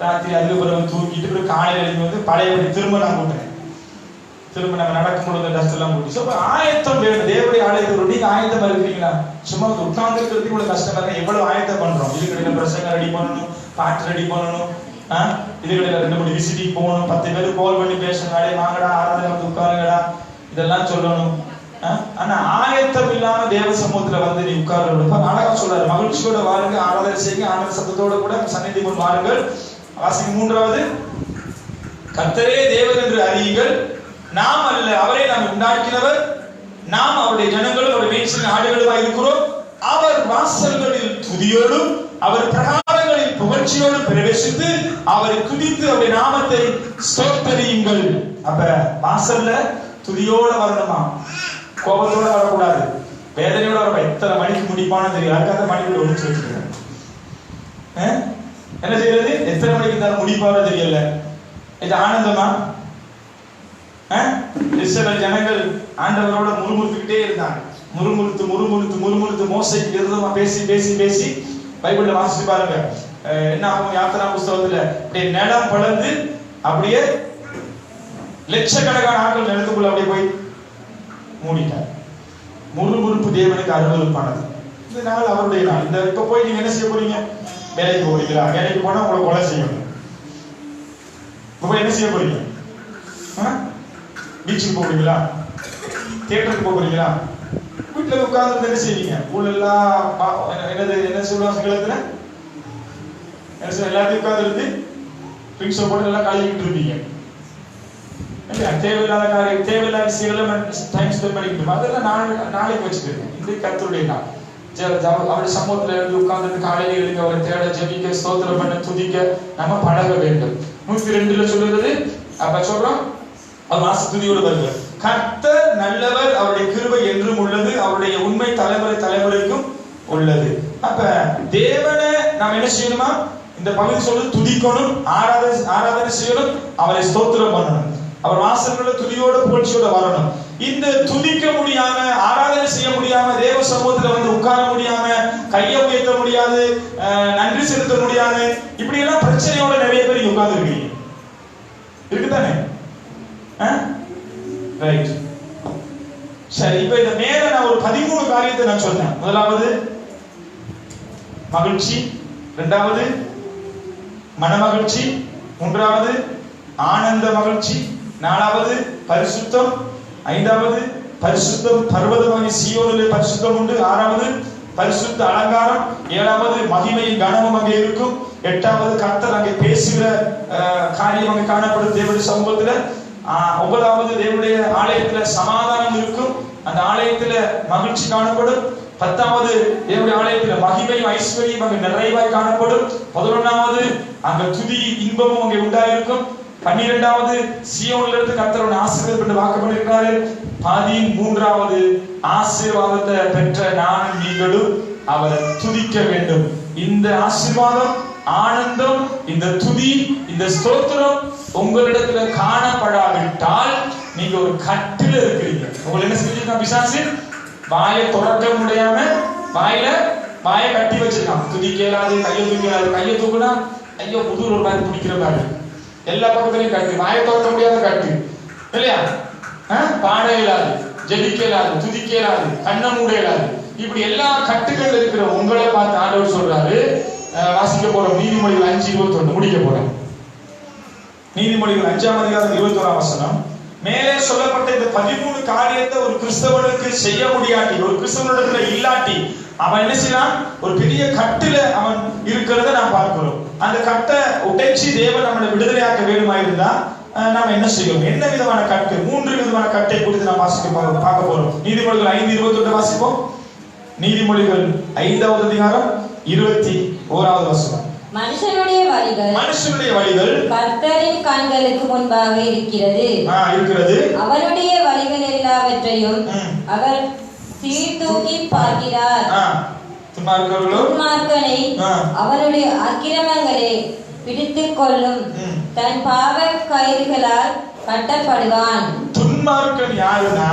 ராத்திரி அதுக்கு பிறகு தூக்கிட்டு பிறகு காலையில் எழுதி வந்து பழையபடி திரும்ப நான் கூட்டினேன். திரும்ப நம்ம நடக்கும் பொழுது டஸ்ட் எல்லாம் போட்டு ஆயத்தம் வேணும். தேவடைய ஆலயத்தோடு நீங்க ஆயத்தமா இருக்கிறீங்களா? சும்மா உட்கார்ந்து இருக்கிறதுக்கு இவ்வளவு கஷ்டம் இல்லை. எவ்வளவு ஆயத்தம் பண்றோம். இதுக்கடையில பிரசங்க ரெடி பண்ணணும், பாட்டு ரெடி பண்ணணும், இதுக்கடையில 2-3 விசிட்டிங் போகணும், 10 பேர் கால் பண்ணி பேசணும், வேலையை வாங்கடா ஆராதனை வந்து உட்காருங்கடா இதெல்லாம் சொல்லணும். ஆனா ஆயத்தம் இல்லாம தேவ சமூகத்துல வந்து நீ உட்கார்ந்து அழகா சொல்றாரு, மகிழ்ச்சியோட வாருங்க, ஆராதனை செய்யுங்க, ஆனந்த சத்தத்தோட கூட சந்நிதி முன் வாருங்கள். வாசிக்கு 3வது, கர்த்தரே தேவன் என்று அறியுங்கள், நாம் அல்ல அவரே நாம் உண்டாக்கினவர், நாம் அவருடைய ஜனங்களும் அவருடைய மேய்ச்சலின் ஆடுகளுமாய் இருக்கிறோம். அவர் வாசல்களில் துதியோடும் அவர் பிரகாரங்களில் புகழ்ச்சியோடும் பிரவேசித்து அவரை துதித்து அவருடைய நாமத்தை ஸ்தோத்தரியுங்கள். அப்ப வாசல்ல துதியோட வரணுமா? கோபத்தோட வரக்கூடாது, வேதனையோட வர. எத்தனை மணிக்கு முடிப்பானு தெரியும், அதுக்காக மணிக்கு ஒழிச்சு வச்சிருக்கேன். என்ன செய்யறது? எத்தனை மணிக்கு தான் முடிப்பானோ தெரியல. இது ஆனந்தமா? இஸ்ரவேல் ஜனங்கள் ஆண்டவரோட முறுமுறுத்துக்கிட்டே இருந்தாங்க. முறுமுறுத்து மோசைக்கு விரோதமா பேசி பைபிள்ல வாசிச்சு பாருங்க. என்ன ஆகும்? யாத்திரா புஸ்தகத்துல அப்படியே நிலம் பழந்து அப்படியே லட்சக்கணக்கான ஆட்கள் நிலத்துக்குள்ள அப்படியே போய் மூடிட்டார். முறுமுறுப்பு தேவனுக்கு அருவருப்பானது. இந்த நாள் அவருடைய நாள். இந்த இப்ப போய் நீங்க என்ன செய்ய போறீங்க? வேலைக்கு போறீங்களா? வேலைக்கு போனா உங்களை கொலை செய்யணும். இப்ப என்ன செய்ய போறீங்க? பீச்சுக்கு போறீங்களா? தியேட்டருக்கு போறீங்களா? வீட்டுல உட்கார்ந்து என்ன செய்வீங்க? ஊழெல்லாம் என்ன சொல்லுவாங்க கிழத்துல எல்லாத்தையும் உட்கார்ந்து இருந்து ட்ரிங்க்ஸ் போட்டு எல்லாம் கழுவிக்கிட்டு இருப்பீங்க. தேவையில்லாத காரியம், தேவையில்லாத விஷயங்களும் டைம் ஸ்பெண்ட் பண்ணிக்கிட்டு அதெல்லாம் நாளைக்கு வச்சுக்கிறேன். இது கர்த்தருடைய நாள். அவருடைய சமூகத்துல இருந்து உட்கார்ந்து காலையில எழுந்து அவரை தேட, ஜெபிக்க, ஸ்தோத்திரம் பண்ண, துதிக்க நம்ம பழக வேண்டும். 102 சொல்லுகிறது. அப்ப சொல்றோம், அவர் வாசத்துதியோடு வருவார். கர்த்தர் நல்லவர், அவருடைய கிருபை என்றும் உள்ளது, அவருடைய உண்மை தலைமுறை தலைமுறைக்கும் உள்ளது. அப்ப தேவனை நாம் என்ன செய்யணுமா? இந்த பகுதி சொல்லு, துதிக்கணும், ஆராதனை செய்யணும், அவரை ஸ்தோத்திரம் பண்ணணும், அவர் வாசல்கள துதியோட புகழ்ச்சியோட வரணும். இந்த துதிக்க முடியாம, ஆராதனை செய்ய முடியாம, தேவ சமூகத்துல வந்து உட்கார முடியாம, கையை உயர்த்த முடியாது, நன்றி செலுத்த முடியாது, இப்படி எல்லாம் பிரச்சனையோட நிறைய பேர் இங்க உட்கார்ந்து இருக்கீங்க. இருக்குதானே? ரைட். சரி, இப்ப இந்த மேல நான் ஒரு 13 காரியத்தை நான் சொன்னேன். முதலாவது மகிழ்ச்சி, இரண்டாவது மனமகிழ்ச்சி, மூன்றாவது ஆனந்த மகிழ்ச்சி, நாலாவது பரிசுத்தம், ஐந்தாவது பரிசுத்தம் பர்வதமாகிய சீயோனிலே பரிசுத்தம் உண்டு, ஆறாவது பரிசுத்த அலங்காரம், ஏழாவது மகிமையின் கனமும் அங்கே இருக்கும், எட்டாவது கர்த்தர் அங்கே பேசுகிற காரியம் அங்கே காணப்படும் தேவனுடைய சமூகத்துல, ஒன்பதாவது தேவனுடைய ஆலயத்துல சமாதானம் இருக்கும், அந்த ஆலயத்துல மகிழ்ச்சி காணப்படும், பத்தாவது தேவனுடைய ஆலயத்துல மகிமையும் ஐஸ்வர்யம் அங்கே நிறைவாய் காணப்படும், 11வது அங்க துதி இன்பமும் அங்கே உண்டாயிருக்கும், 12வது சீயோனில் இருந்து கர்த்தர் ஆசீர்வாதம் என்று வாக்கு பண்ணியிருக்கிறாரு, 13வது ஆசீர்வாதத்தை பெற்ற நானும் நீங்களும் அவரை துதிக்க வேண்டும். இந்த ஆசீர்வாதம், ஆனந்தம், இந்த துதி, இந்த ஸ்தோத்திரம் உங்களிடத்துல காணப்படாவிட்டால் நீங்க ஒரு கட்டில இருக்கிறீங்க. உங்களை என்ன செஞ்சிருக்கான் பிசாசு? வாயை துறக்க முடியாம வாயை கட்டி வச்சிருக்கான். துதிக்க இயலாது, கையை தூக்க இயலாது. கையை தூக்குனா ஐயோ புது ஒரு மாதிரி பிடிக்கிற மாதிரி, எல்லா பக்கத்திலையும் கட்டு, வாயை துறக்க முடியாத கட்டு இல்லையா? பாட இயலாது, ஜெபிக்க இயலாது, துதிக்க இயலாது, கண்ணை மூட இயலாது. இப்படி எல்லா கட்டுகள் இருக்கிற உங்களை பார்த்து ஆண்டவர் சொல்றாரு, வாசிக்க போறோம் நீதிமொழிகள் 5:21 முடிக்க போறோம். நீதிமொழிகள் 5ஆம் அதிகாரம் 21ஆம் வசனம். மேலே சொல்லப்பட்ட இந்த 13 காரியத்தை ஒரு கிறிஸ்தவனுக்கு செய்ய முடியாட்டி, ஒரு கிறிஸ்தவனிடத்துல இல்லாட்டி அவன் என்ன செய்யலாம்? ஒரு பெரிய கட்டுல அவன் இருக்கிறத நாம் பார்க்கிறோம். அந்த கட்டை உடைச்சி தேவன் நம்மளை விடுதலையாக்க வேண்டுமா இருந்தா நாம என்ன செய்யணும்? என்ன விதமான கட்டு? 3 விதமான கட்டை குறித்து நாம் பார்க்க போறோம். நீதிமொழிகள் 5:21 வாசிப்போம். நீதிமொழிகள் 5ஆவது அதிகாரம் 21ஆவது வசனம். மனுஷனுடைய வழிகள் கர்த்தரின் கண்களுக்கு முன்பாக இருக்கிறது. அவனுடைய வழிகள் எல்லாவற்றையும் அவர் சீர்தூக்கி பார்க்கிறார். துன்மார்க்கனை அவனுடைய அக்கிரமங்களை பிடித்துக் கொள்ளும் தன் பாவ கயிறுகளால் கட்டப்படுவான். துன்மார்க்கன் யாருன்னா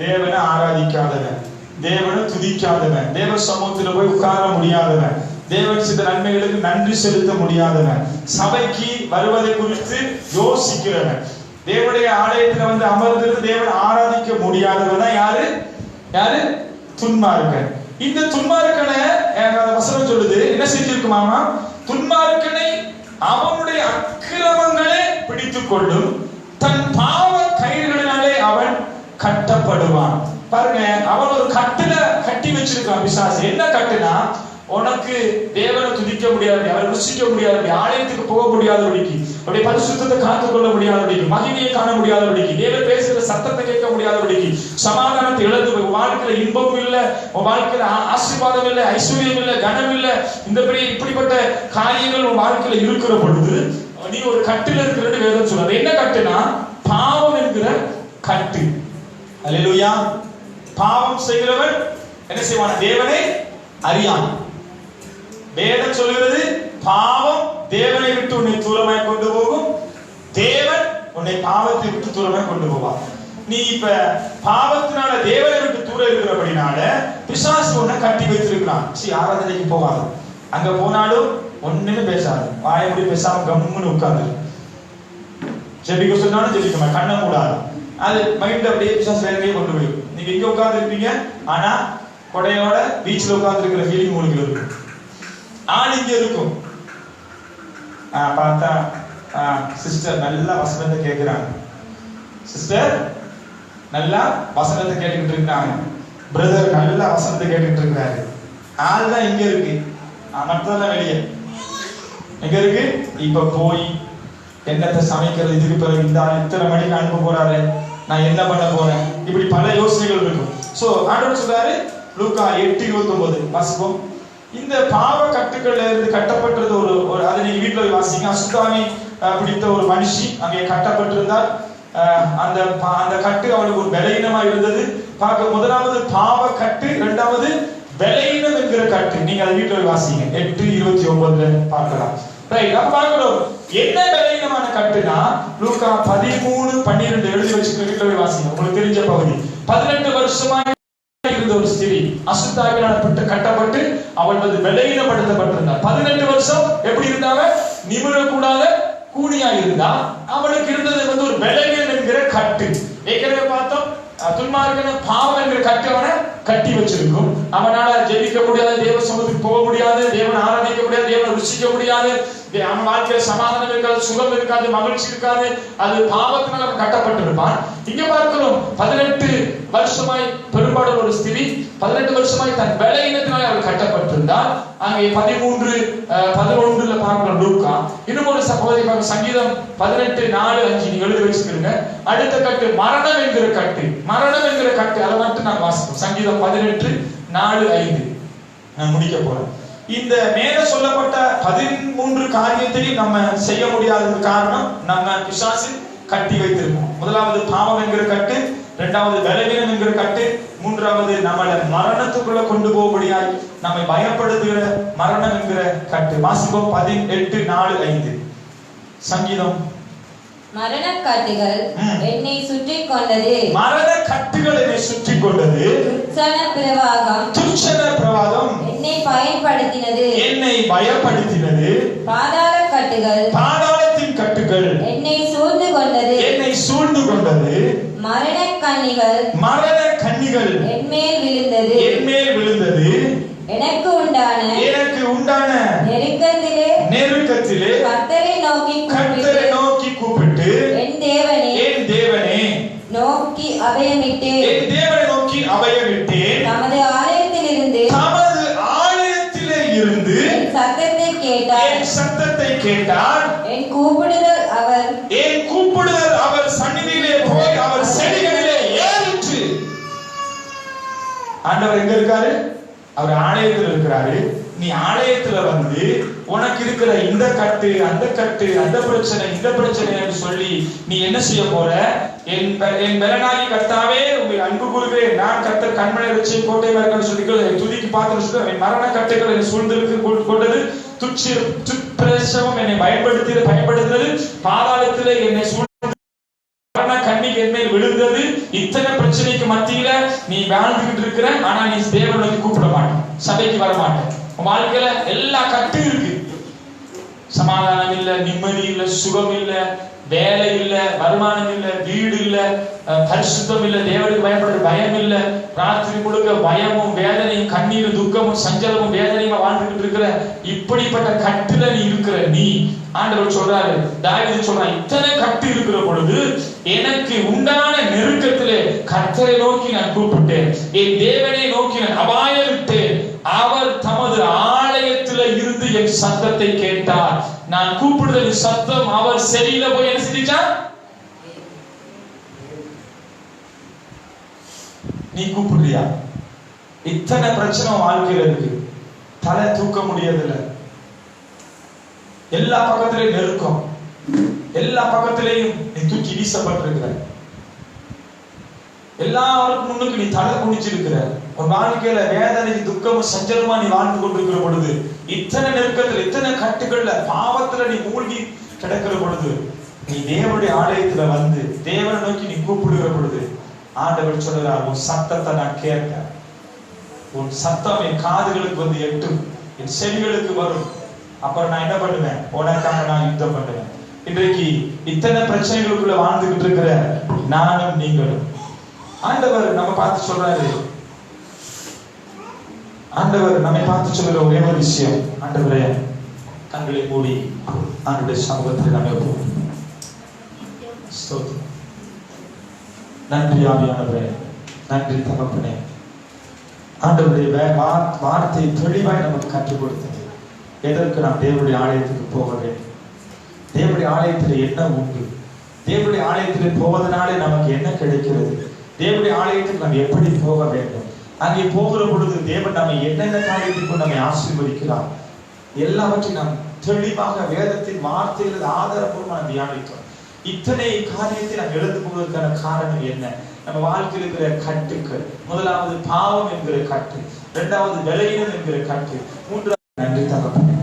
தேவனை ஆராதிக்காதவன், தேவனை துதிக்காதவன், தேவ சமூகத்தில் போய் உட்கார முடியாதவன், தேவன் செய்த நன்மைகளுக்கு நன்றி செலுத்த முடியாதவன், சபைக்கு வருவதை குறித்து யோசிக்கிறவன், தேவனுடைய ஆலயத்துல வந்து அமர்ந்திருந்து தேவன் ஆராதிக்க முடியாதவன் தான் யாரு? துன்மார்க்கன். இந்த துன்மார்க்கனை வசனம் சொல்லுது, என்ன செஞ்சிருக்குமாமா? துன்மார்க்கனை அவனுடைய அக்கிரமங்களை பிடித்துக் கொள்ளும் தன் பாவ கயிறுகளினாலே அவன் கட்டப்படுவான். பாருங்க, அவன் ஒரு கட்டுல கட்டி வச்சிருக்கான் பிசாசு. என்ன கட்டுனா, உனக்கு தேவனை துதிக்க முடியாது, அவரை ருசிக்க முடியாது, ஆலயத்துக்கு போக முடியாதபடிக்கு, அவருடைய பரிசுத்தத்தை காத்துக்கொள்ள முடியாதபடிக்கு, மகிமையை காண முடியாதபடிக்கு, தேவன் பேசுகிற சத்தத்தை கேட்க முடியாதபடிக்கு, சமாதானத்தை இழந்து உன் வாழ்க்கையில இன்பமும் இல்லை, உன் வாழ்க்கையில ஆசீர்வாதம் இல்லை, ஐஸ்வர்யம் இல்லை, கனம் இல்லை, இப்படிப்பட்ட காரியங்கள் உன் வாழ்க்கையில இருக்கிற பொழுது நீ ஒரு கட்டில இருக்கிறது வேதம் சொல்றாரு. என்ன கட்டுனா? பாவம் என்கிற கட்டு. அல்லேலூயா. பாவம் செய்கிறவன் என்ன செய்வான்? தேவனை அறியான். வேதம் சொல்கிறது, பாவம் தேவனை விட்டு உன்னை தூரமாய் கொண்டு போகும், தேவன் உன்னை பாவத்தை விட்டு தூரமாய் கொண்டு போவார். நீ இப்ப பாவத்தினால தேவனை விட்டு தூரம் இருக்கிறபடினால பிசாசு உன்னை கட்டி வைத்திருக்கிறான். ஆராதனைக்கு போகாது, அங்க போனாலும் ஒண்ணுமே பேசாது, வாயை மூடி பேசாம கம்முன்னு உட்கார்ந்து, ஜெபிக்க சொன்னாலும் ஜெபிக்க, கண்ணை மூடாது. அது மைண்ட் அப்படியே பிசாசு வேலையே கொண்டு போயிடும். நீங்க இங்க உட்கார்ந்து இருப்பீங்க, ஆனா கொடையோட பீச்ல உட்கார்ந்து இருக்கிற ஃபீலிங் உங்களுக்கு இருக்கும். ஆள் இங்க இருக்கும். பார்த்தா சிஸ்டர் நல்லா வசனத்தை கேட்கிறாங்க, சிஸ்டர் நல்லா வசனத்தை கேட்டுக்கிட்டு இருக்காங்க, பிரதர் நல்லா வசனத்தை கேட்டுக்கிட்டு இருக்கிறாரு. ஆள் தான் இங்க இருக்கு, மற்றதெல்லாம் வெளியே எங்க இருக்கு. இப்ப போய் என்னத்தை சமைக்கிறது, இதுக்கு பிறகு இந்த இத்தனை மணிக்கு அனுப்ப போறாரு, நான் என்ன பண்ண போறேன், இப்படி பல யோசனைகள் இருக்கும். சோ ஆண்டவர் சொல்றாரு லூக்கா 8:29 வாசிப்போம். இந்த பாவ கட்டுக்கள்ல இருந்து கட்டப்பட்டது ஒரு அதை நீங்க வீட்டுல போய் வாசிங்க. அசுத்தாமி பிடித்த ஒரு மனுஷி அங்கே கட்டப்பட்டிருந்தால் அந்த கட்டு அவளுக்கு ஒரு பலவீனமா இருந்தது. பார்க்க முதலாவது பாவ கட்டு, இரண்டாவது பலவீனம் என்கிற கட்டு. நீங்க அதை வீட்டுல போய் வாசிங்க. 8:29 பார்க்கலாம். ரைட், அப்ப பார்க்கிறோம் என்ன பலவீனமான கட்டுனா லூக்கா 13:12 எழுதி வச்சுட்டு வீட்டுல போய் வாசிங்க. உங்களுக்கு தெரிஞ்ச பகுதி. 18 வருஷமா இருந்த ஒரு ஸ்திரீ அசுத்தாவினால கட்டப்பட்டு அவள் வந்து பலவீனப்படுத்தப்பட்டிருந்தாள். 18 வருஷம் எப்படி இருந்தாங்க? நிமிரக்கூடாத கூனியா இருந்தா. அவளுக்கு இருந்தது வந்து ஒரு பலவீனம் என்கிற கட்டு. ஏற்கனவே பார்த்தோம், துன்மார்க்கன பாவம் என்கிற கட்டு அவனை கட்டி வச்சிருக்கும். அவனால ஜெபிக்க முடியாது, தேவ சமூகத்துக்கு போக முடியாது, தேவனை ஆராதிக்க முடியாது, தேவனை ருசிக்க முடியாது, அவன் வாழ்க்கையில சமாதானம் இருக்காது, சுகம் இருக்காது, மகிழ்ச்சி இருக்காது. அது பாவத்தினால அவன் கட்டப்பட்டிருப்பான். இங்க பார்க்கிறோம் 18 வருஷமாய் பெரும்பாடு ஒரு ஸ்திரீ 18 வருஷமாய் தன் பலவீனத்தினால அவள் கட்டப்பட்டிருந்தால். அங்கே 13:11 பார்க்கிறோம் லூக்கா. இன்னும் ஒரு சகோதரி சங்கீதம் 18:4-5 நீங்க எழுதி வச்சுக்கிறீங்க. அடுத்த கட்டு மரணம் என்கிற கட்டு. மரணம் என்கிற கட்டு அதை மட்டும் நான் வாசிப்போம். சங்கீதம் 18:4-5 நான் முடிக்க போறேன். இந்த மேல சொல்லப்பட்ட 13 காரியத்தையும் நம்ம செய்ய முடியாதது காரணம் நம்ம பிசாசு கட்டி வைத்திருக்கோம். முதலாவது பாவம் என்கிற கட்டு, இரண்டாவது பலவீனம் என்கிற கட்டு, மூன்றாவது நம்மளை மரணத்துக்குள்ள கொண்டு போகும்படியாய் நம்மை பயப்படுத்துகிற மரணம் என்கிற கட்டு. வாசிப்போம் 18:4-5 சங்கீதம். மரண கட்டுகள் என்னை சுற்றி கொண்டது. மரண கட்டுகள் என்னை சுற்றி கொண்டது. துர்ச்சன பிரவாகம் என்னை பயன்படுத்தினது. என்னை பயப்படுத்தினது. பாதாள கட்டுகள், பாதாளத்தின் கட்டுகள் என்னை சூழ்ந்து கொண்டது. என்னை சூழ்ந்து கொண்டது. மரண கண்ணிகள், மரண கண்ணிகள் என்மேல் விழுந்தது. என்மேல் விழுந்தது. எனக்கு உண்டான நெருக்கத்திலே கர்த்தரை நோக்கி கூப்பிட்டு என் தேவனே நோக்கி அபயமிட்டேன். என் தேவனை நோக்கி அபயமிட்டேன். தமது ஆலயத்திலே இருந்து என் சத்தத்தை கேட்டார். என் கூப்பிடுதல் அவர் சந்நிதியிலே போய் அவர் செடிகளிலே ஏறிற்று. ஆண்டவர் எங்க இருக்காரு? அவர் ஆலயத்தில் இருக்கிறாரு. நீ ஆலயத்துல வந்து உனக்கு இருக்கிற இந்த கட்டு, அந்த கட்டு, அந்த பிரச்சனை, இந்த பிரச்சனை என்று சொல்லி நீ என்ன செய்ய போற? என் பலனாகி கர்த்தாவே உங்களை அன்பு கூறுகிறேன், நான் கர்த்தர் கண்மலை வச்சு கோட்டை மரங்கள் சொல்லி துதிக்கு பார்த்து சொல்ல, என் மரண கட்டுகள் என்னை சூழ்ந்திருக்கு கொண்டது, துப்பிரசவம் என்னை பயன்படுத்தினது, பாதாளத்திலே என்னை கண்ணிக்கு என்மேல் விழுந்தது. இத்தனை பிரச்சனைக்கு மத்தியில நீ வாழ்ந்துகிட்டு இருக்கிற, ஆனா நீ தேவனை கூப்பிட மாட்டேன், சபைக்கு வர மாட்டேன். உன் வாழ்க்கையில எல்லா கட்டு இருக்கு. சமாதானம் இல்ல, நிம்மதி இல்ல, சுகம் இல்ல, வேலை இல்ல, வருமானம் இல்ல, வீடு இல்ல, பரிசுத்தம் இல்ல, தேவனுக்கு பயப்படுற பயம் இல்ல, ராத்திரி முழுக்க பயமும் வேதனையும் கண்ணீரும் துக்கமும் சஞ்சலமும் வேதனையுமா வாழ்ந்துகிட்டு இருக்கிற இப்படிப்பட்ட கட்டுல நீ இருக்கிற நீ, ஆண்டவர் சொல்றாரு, தாவீது சொல்றான், இத்தனை கட்டு இருக்கிற பொழுது எனக்கு உண்டான நெருக்கத்திலே கர்த்தரை நோக்கி நான் கூப்பிட்டேன், என் தேவனை நோக்கி நான் அபாயமிட்டேன். அவர் தமது ஆலயத்தில் இருந்து என் சத்தத்தை கேட்டார். நான் கூப்பிடுதல் சத்தம் அவர் செடியில போய் என்ன செஞ்சா? நீ கூப்பிடுறியா? இத்தனை பிரச்சனை வாழ்க்கையில இருக்கு, தலை தூக்க முடியதில்லை, எல்லா பக்கத்திலையும் நெருக்கம், எல்லா பக்கத்திலையும் நீ தூக்கி வீசப்பட்டிருக்கிற, எல்லாருக்கும் முன்னுக்கு நீ தலை குனிச்சிருக்கிற, உன் வாழ்க்கையில வேதனை துக்கமும் சஞ்சலமா நீ வாழ்ந்து கொண்டிருக்கிற பொழுது, இத்தனை நெருக்கத்துல இத்தனை கட்டுகள்ல பாவத்துல நீ மூழ்கி கிடக்கிற பொழுது, நீ தேவனுடைய ஆலயத்துல வந்து தேவனை நோக்கி நீ கூப்பிடுகிற பொழுது ஆண்டவர் சொல்றார், உன் சத்தத்தை நான் கேட்பேன், உன் சத்தம் என் காதுகளுக்கு வந்து எட்டும், என் செவிகளுக்கு வரும், அப்புறம் நான் என்ன பண்ணுவேன்? உனக்காக நான் யுத்தம் பண்ணுவேன். இன்றைக்கு இத்தனை பிரச்சனைகளுக்குள்ள வாழ்ந்துகிட்டு இருக்கிற நானும் நீங்களும், ஆண்டவர் நம்ம பார்த்து சொல்றாரு, ஆண்டவர் நம்மை பார்த்து சொல்ற ஒரே ஒரு விஷயம், ஆண்டவரே கண்களை மூடி ஆண்டவருடைய சமூகத்தில் நம்ம ஸ்தோத்திரம். நன்றி ஆவியானவரே, நன்றி தகப்பனே, ஆண்டவருடைய வார்த்தை தெளிவாய் நமக்கு கற்றுக் கொடுத்தது. எதற்கு நாம் தேவனுடைய ஆலயத்துக்கு போக வேண்டும், தேவனுடைய ஆலயத்தில் என்ன உண்டு, தேவனுடைய ஆலயத்தில் போவதனாலே நமக்கு என்ன கிடைக்கிறது, தேவனுடைய ஆலயத்துக்கு நாம் எப்படி போக வேண்டும், அங்கே போகிற பொழுது தேவன் நம்மை என்னென்ன காரியத்துக்கு நம்மை ஆசீர்வதிக்கிறார், எல்லாவற்றையும் நாம் தெளிவாக வேதத்தின் வார்த்தைகள் ஆதாரப்பூர்வமாக தியானித்தோம். இத்தனை காரியத்தை நாம் எழுந்து போவதற்கான காரணம் என்ன? நம்ம வாழ்க்கையில் இருக்கிற கட்டுக்கள். முதலாவது பாவம் என்கிற கட்டு, இரண்டாவது விலையினம் என்கிற கட்டு, மூன்றாவது நன்றி தகப்பனே,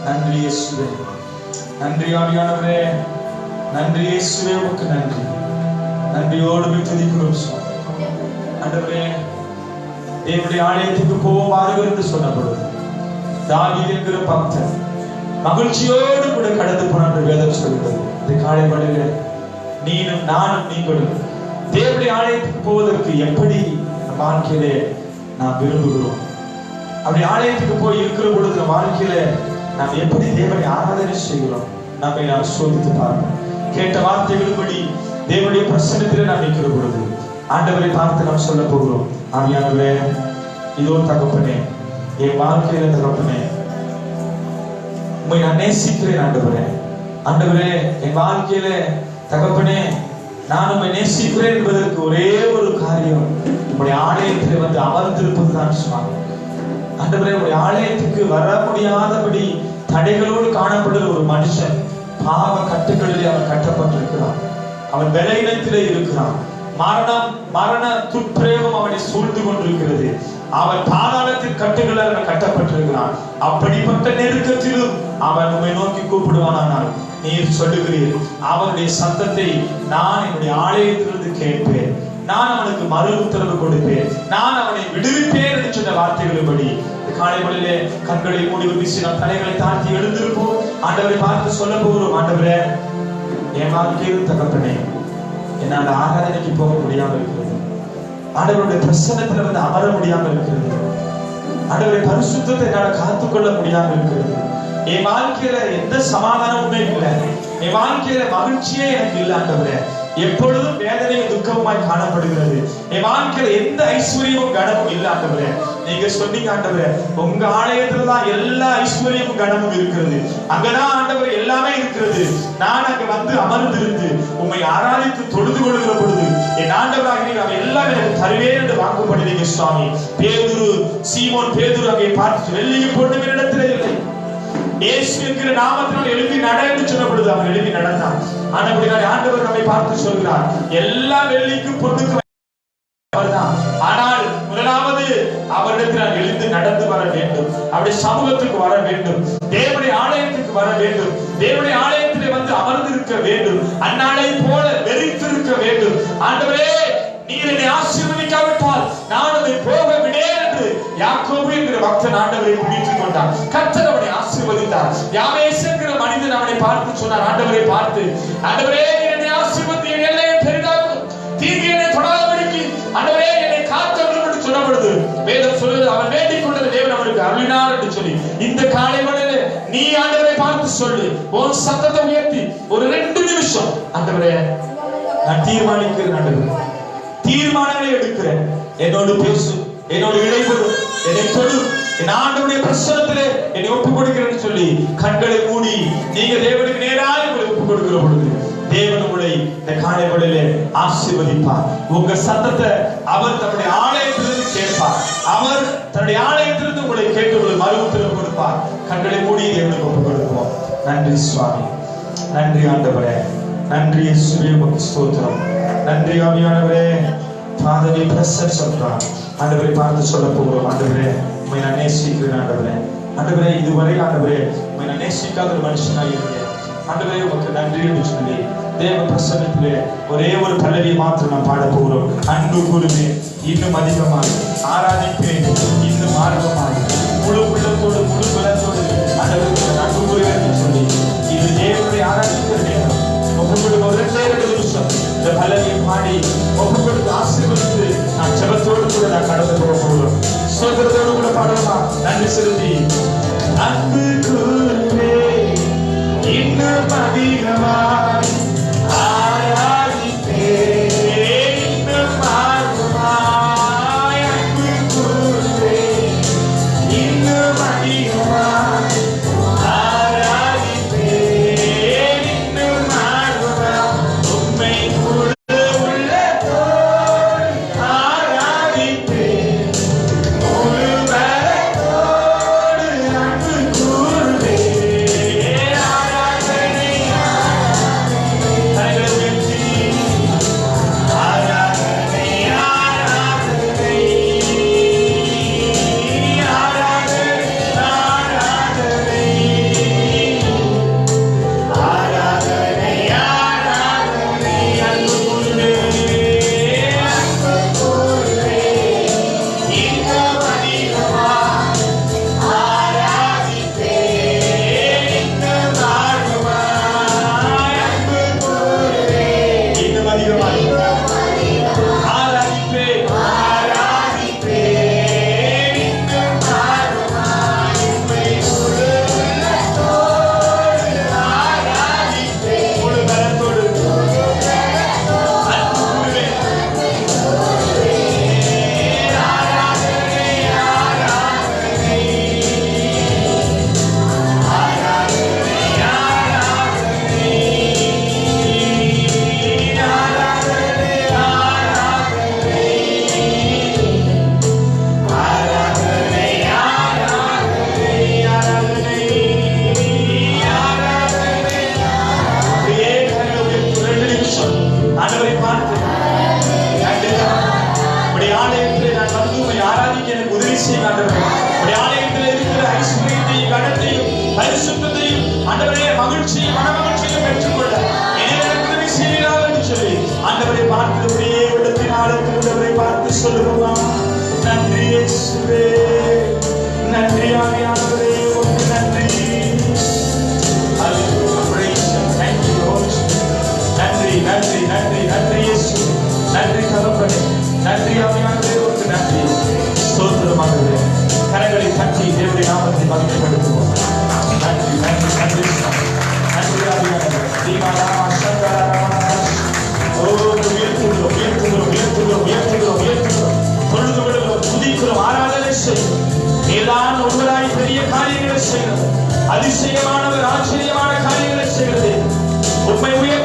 நன்றி இயேசுவே, நன்றி ஆவியானவரே, நன்றி இயேசுவே, உமக்கு நன்றி. நன்றியோடு துதிக்கிறோம் சுவாமி. ஆண்டவரே, தேவனுடைய ஆலயத்துக்கு போவார்கள் என்று சொன்ன பொழுது தாவீது என்கிற பக்தன் மகிழ்ச்சியோடு கூட கடந்து போன வேதம் சொல்கிறது. இந்த காலை வேளையில நீனும் நானும் நீங்களும் தேவனுடைய ஆலயத்துக்கு போவதற்கு எப்படி வாழ்க்கையிலே நாம் விரும்புகிறோம்? அப்படி ஆலயத்துக்கு போய் இருக்கிற பொழுது வாழ்க்கையில நாம் எப்படி தேவனை ஆராதனை செய்கிறோம்? நம்மை நாம் சோதித்து பார்ப்போம். கேட்ட வார்த்தைகளின்படி தேவனுடைய பிரசன்னத்திலே நாம் நிற்கிற பொழுது ஆண்டவரை பார்த்து நாம் சொல்ல போகிறோம், ஆவியானவரே, இதோ தகப்பனே, என் வாழ்க்கையில தகப்பனே, உம்மை நான் நேசிக்கிறேன் ஆண்டவரே. ஆண்டவரே, என் வாழ்க்கையில தகப்பனே, நான் உம்மை நேசிக்கிறேன் என்பதற்கு ஒரே ஒரு காரியம், உங்களுடைய ஆலயத்தில் வந்து அமர்ந்திருப்பதுதான் சுவாமி. ஆண்டவரே, உங்களுடைய ஆலயத்துக்கு வர முடியாதபடி தடைகளோடு காணப்படுகிற ஒரு மனுஷன் பாவ கட்டுகளிலே அவன் கட்டப்பட்டிருக்கிறான். அவன் விலையினத்திலே இருக்கிறான். மரண துட்பிரயோகம் அவனை சூழ்ந்து கொண்டிருக்கிறது. அவன் பாதாளத்தில் கட்டுகளால் அவன் கட்டப்பட்டிருக்கிறான். அப்படிப்பட்ட நெருக்கத்திலும் அவன் உம்மை நோக்கி கூப்பிடுவானால் நீர் சொல்லுகிறீர், அவனுடைய சத்தத்தை நான் என்னுடைய ஆலயத்திலிருந்து கேட்பேன், நான் அவனுக்கு மறு உத்தரவு கொடுப்பேன், நான் அவனை விடுவிப்பேன் என்று சொன்ன வார்த்தைகளின்படி காலை வேளையிலே கண்களை மூடி வீசி நாம் தலைகளை தாழ்த்தி எழுந்திருப்போம். ஆண்டவரை பார்த்து சொல்ல போகிறோம், ஆண்டவரே, என் வாழ்க்கையில் தகப்பனே, என்னால் ஆராதனைக்கு போக முடியாமல் இருக்கிறது. ஆண்டவருடைய பிரசன்னத்தில் வந்து அமர முடியாமல் இருக்கிறது. ஆண்டவருடைய பரிசுத்தத்தை என்னால் காத்துக்கொள்ள முடியாமல் இருக்கிறது. என் வாழ்க்கையில எந்த சமாதானமுமே இல்லை. என் வாழ்க்கையில மகிழ்ச்சியே எனக்கு இல்லை ஆண்டவரே. எப்பொழுதும் வேதனையும் துக்கமாய் காணப்படுகிறது. என் வாழ்க்கையில எந்த ஐஸ்வர்யமும் கனமும் இல்லை ஆண்டவரே. நீங்க சொன்னீங்க ஆண்டவரே, உங்க ஆலயத்துல தான் எல்லா ஐஸ்வர்யமும் கனமும் இருக்கிறது. அங்கதான் ஆண்டவர் எல்லாமே இருக்கிறது. நான் அங்க வந்து அமர்ந்திருந்து உம்மை ஆராதித்து தொழுது கொள்கிற பொழுது என் ஆண்டவராக நீர் அவன் எல்லாம் எனக்கு தருவேன் என்று வாக்கு பண்ணினீங்க சுவாமி. பேதுரு, சீமோன் பேதுரு அங்கே பார்த்து வெள்ளியும் பொண்ணும் இடத்திலே இல்லை, இயேசு என்கிற நாமத்தினால் எழுப்பி நட என்று சொன்ன பொழுது அவன் எழுப்பி நடந்தான். ஆனபடியால் ஆண்டவர் நம்மை பார்த்து சொல்கிறார், எல்லா வெள்ளிக்கும் பொண்ணுக்கும் அவர்தான். ஆனால் முதலாவது அவரிடத்தில் எழுந்து நடந்து வர வேண்டும். அவருடைய சமூகத்துக்கு வர வேண்டும். தேவனுடைய ஆலயத்துக்கு வர வேண்டும். தேவனுடைய ஆலயத்திலே வந்து அமர்ந்திருக்க வேண்டும். அந்நாளை போல வெறித்திருக்க வேண்டும். ஆண்டவரே, நீர் என்னை ஆசீர்வதிக்காவிட்டால் நான் அதை போக விடேன் என்று யாக்கோபு என்கிற பக்தன் ஆண்டவரை பிடித்துக் கொண்டார். கர்த்தர் அவனை ஆசீர்வதித்தார். யாபேஸ் என்கிற மனிதன் அவனை பார்த்து சொன்னார், ஆண்டவரை பார்த்து, ஆண்டவரே, நீர் என்னை ஆசீர்வதி, என் எல்லையை பெரிதாக்கும், தீங்கு என்னை தொடாதபடிக்கு ஆண்டவரே என்னை காத்தருளும் என்று சொல்லப்படுது. வேதம் சொல்லுது, அவன் வேண்டிக் கொண்டது தேவன் அவனுக்கு அருளினார் என்று சொல்லி. இந்த காலை வேளையிலே நீ ஆண்டவரை பார்த்து சொல்லு, உன் சத்தத்தை உயர்த்தி ஒரு 2 நிமிஷம், ஆண்டவரே, நான் தீர்மானிக்கிறேன், ஆண்டவரே, தீர்மானங்களை எடுக்கிறேன், என்னோடு பேசு, என்னோடு இடைபெறும், என்னை தொடு, என் ஆண்டவருடைய பிரசன்னத்திலே என்னை ஒப்புக் கொடுக்கிறேன்னு சொல்லி கண்களை மூடி நீங்க தேவனுக்கு நேராக உங்களை ஒப்புக் கொடுக்கிற பொழுது தேவன் உங்களை இந்த காலை வேளையிலே ஆசீர்வதிப்பார். உங்க சத்தத்தை அவர் தன்னுடைய ஆலயத்திலிருந்து கேட்பார். அவர் தன்னுடைய ஆலயத்திலிருந்து உங்களை கேட்டு உங்களை மறு உத்தரவு கொடுப்பார். கண்களை மூடி தேவனுக்கு ஒப்புக் கொடுப்போம். நன்றி சுவாமி, நன்றி ஆண்டவரே, நன்றி இயேசுவே, உமக்கு ஸ்தோத்திரம். நன்றி ஆவியானவரே. பாதவி பிரசன்ஸ் சொல்றான். ஆண்டவரை பார்த்து சொல்ல போகிறோம், ஆண்டவரே, உம்மை நான் நேசிக்கிறேன் ஆண்டவரே. ஆண்டவரே, இதுவரை ஆண்டவரே உம்மை நான் நேசிக்காத ஒரு மனுஷனாக இருக்கேன். ஆண்டவரே, உமக்கு நன்றி என்று சொல்லி தேவ பிரசன்னத்திலே ஒரே ஒரு பல்லவி மாத்திரம் நாம் பாட போகிறோம். அன்பு கூறுவேன், இன்னும் அதிகமாக ஆராதிப்பேன், இன்னும் ஆர்வமாக முழு உள்ளத்தோடு முழு பலத்தோடு ஆண்டவருக்கு அன்பு கூறுவேன் என்று சொல்லி இது தேவனுடைய ஆராதிக்கிற நேரம். ஒப்புக்கொடுக்க ஒரு 2 நிமிஷம் இந்த பல்லவியை பாடி ஒப்புக்கொடுத்து ஆசீர்வதித்து நான் ஜெபத்தோடு கூட நான் கடந்து போக போகிறோம். சோதரத்தோடு கூட பாடலாம். நன்றி செலுத்தி அன்பு கூறுவேன், இன்னும் அதிகமாய் ஆராதிப்பேன், இன்னும் ஆர்வமாய் அன்பு கூறுவேன், இன்னும் அதிகமாய் பரிசுத்தத்தையும் ஆண்டவரே மகிழ்ச்சியும் மனமகிழ்ச்சியும் பெற்றுக்கொள்ள எனக்கு உதவி செய்வீராக என்று சொல்லி ஆண்டவரை பார்க்கிறவரே உள்ளத்தினாலும் உள்ளவரை பார்த்து சொல்லுவோமா? நன்றி இயேசுவே, நன்றி ஆவியானவரே, உமக்கு நன்றி. நன்றி நன்றி நன்றி நன்றி இயேசு, நன்றி தகப்பனே, நன்றி ஆவியானவரே, உமக்கு நன்றி. ஸ்தோத்திரமாகவே கரங்களை தட்டி தேவனுடைய நாமத்தை மகிமைப்படுத்துவோம். நன்றி நன்றி நன்றி நன்றி ஆவியானவரே. தீமாலாமா சங்கராமா ஓ உயர்த்துகிறோம் உயர்த்துகிறோம் உயர்த்துகிறோம் உயர்த்துகிறோம் உயர்த்துகிறோம் தொழுது விடுகிறோம் துதிக்கிறோம் ஆராதனை செய்கிறோம். ஏதான் ஒருவராய் பெரிய காரியங்களை செய்கிறது, அதிசயமானவர் ஆச்சரியமான காரியங்களை செய்கிறது. உண்மை உயர்த்த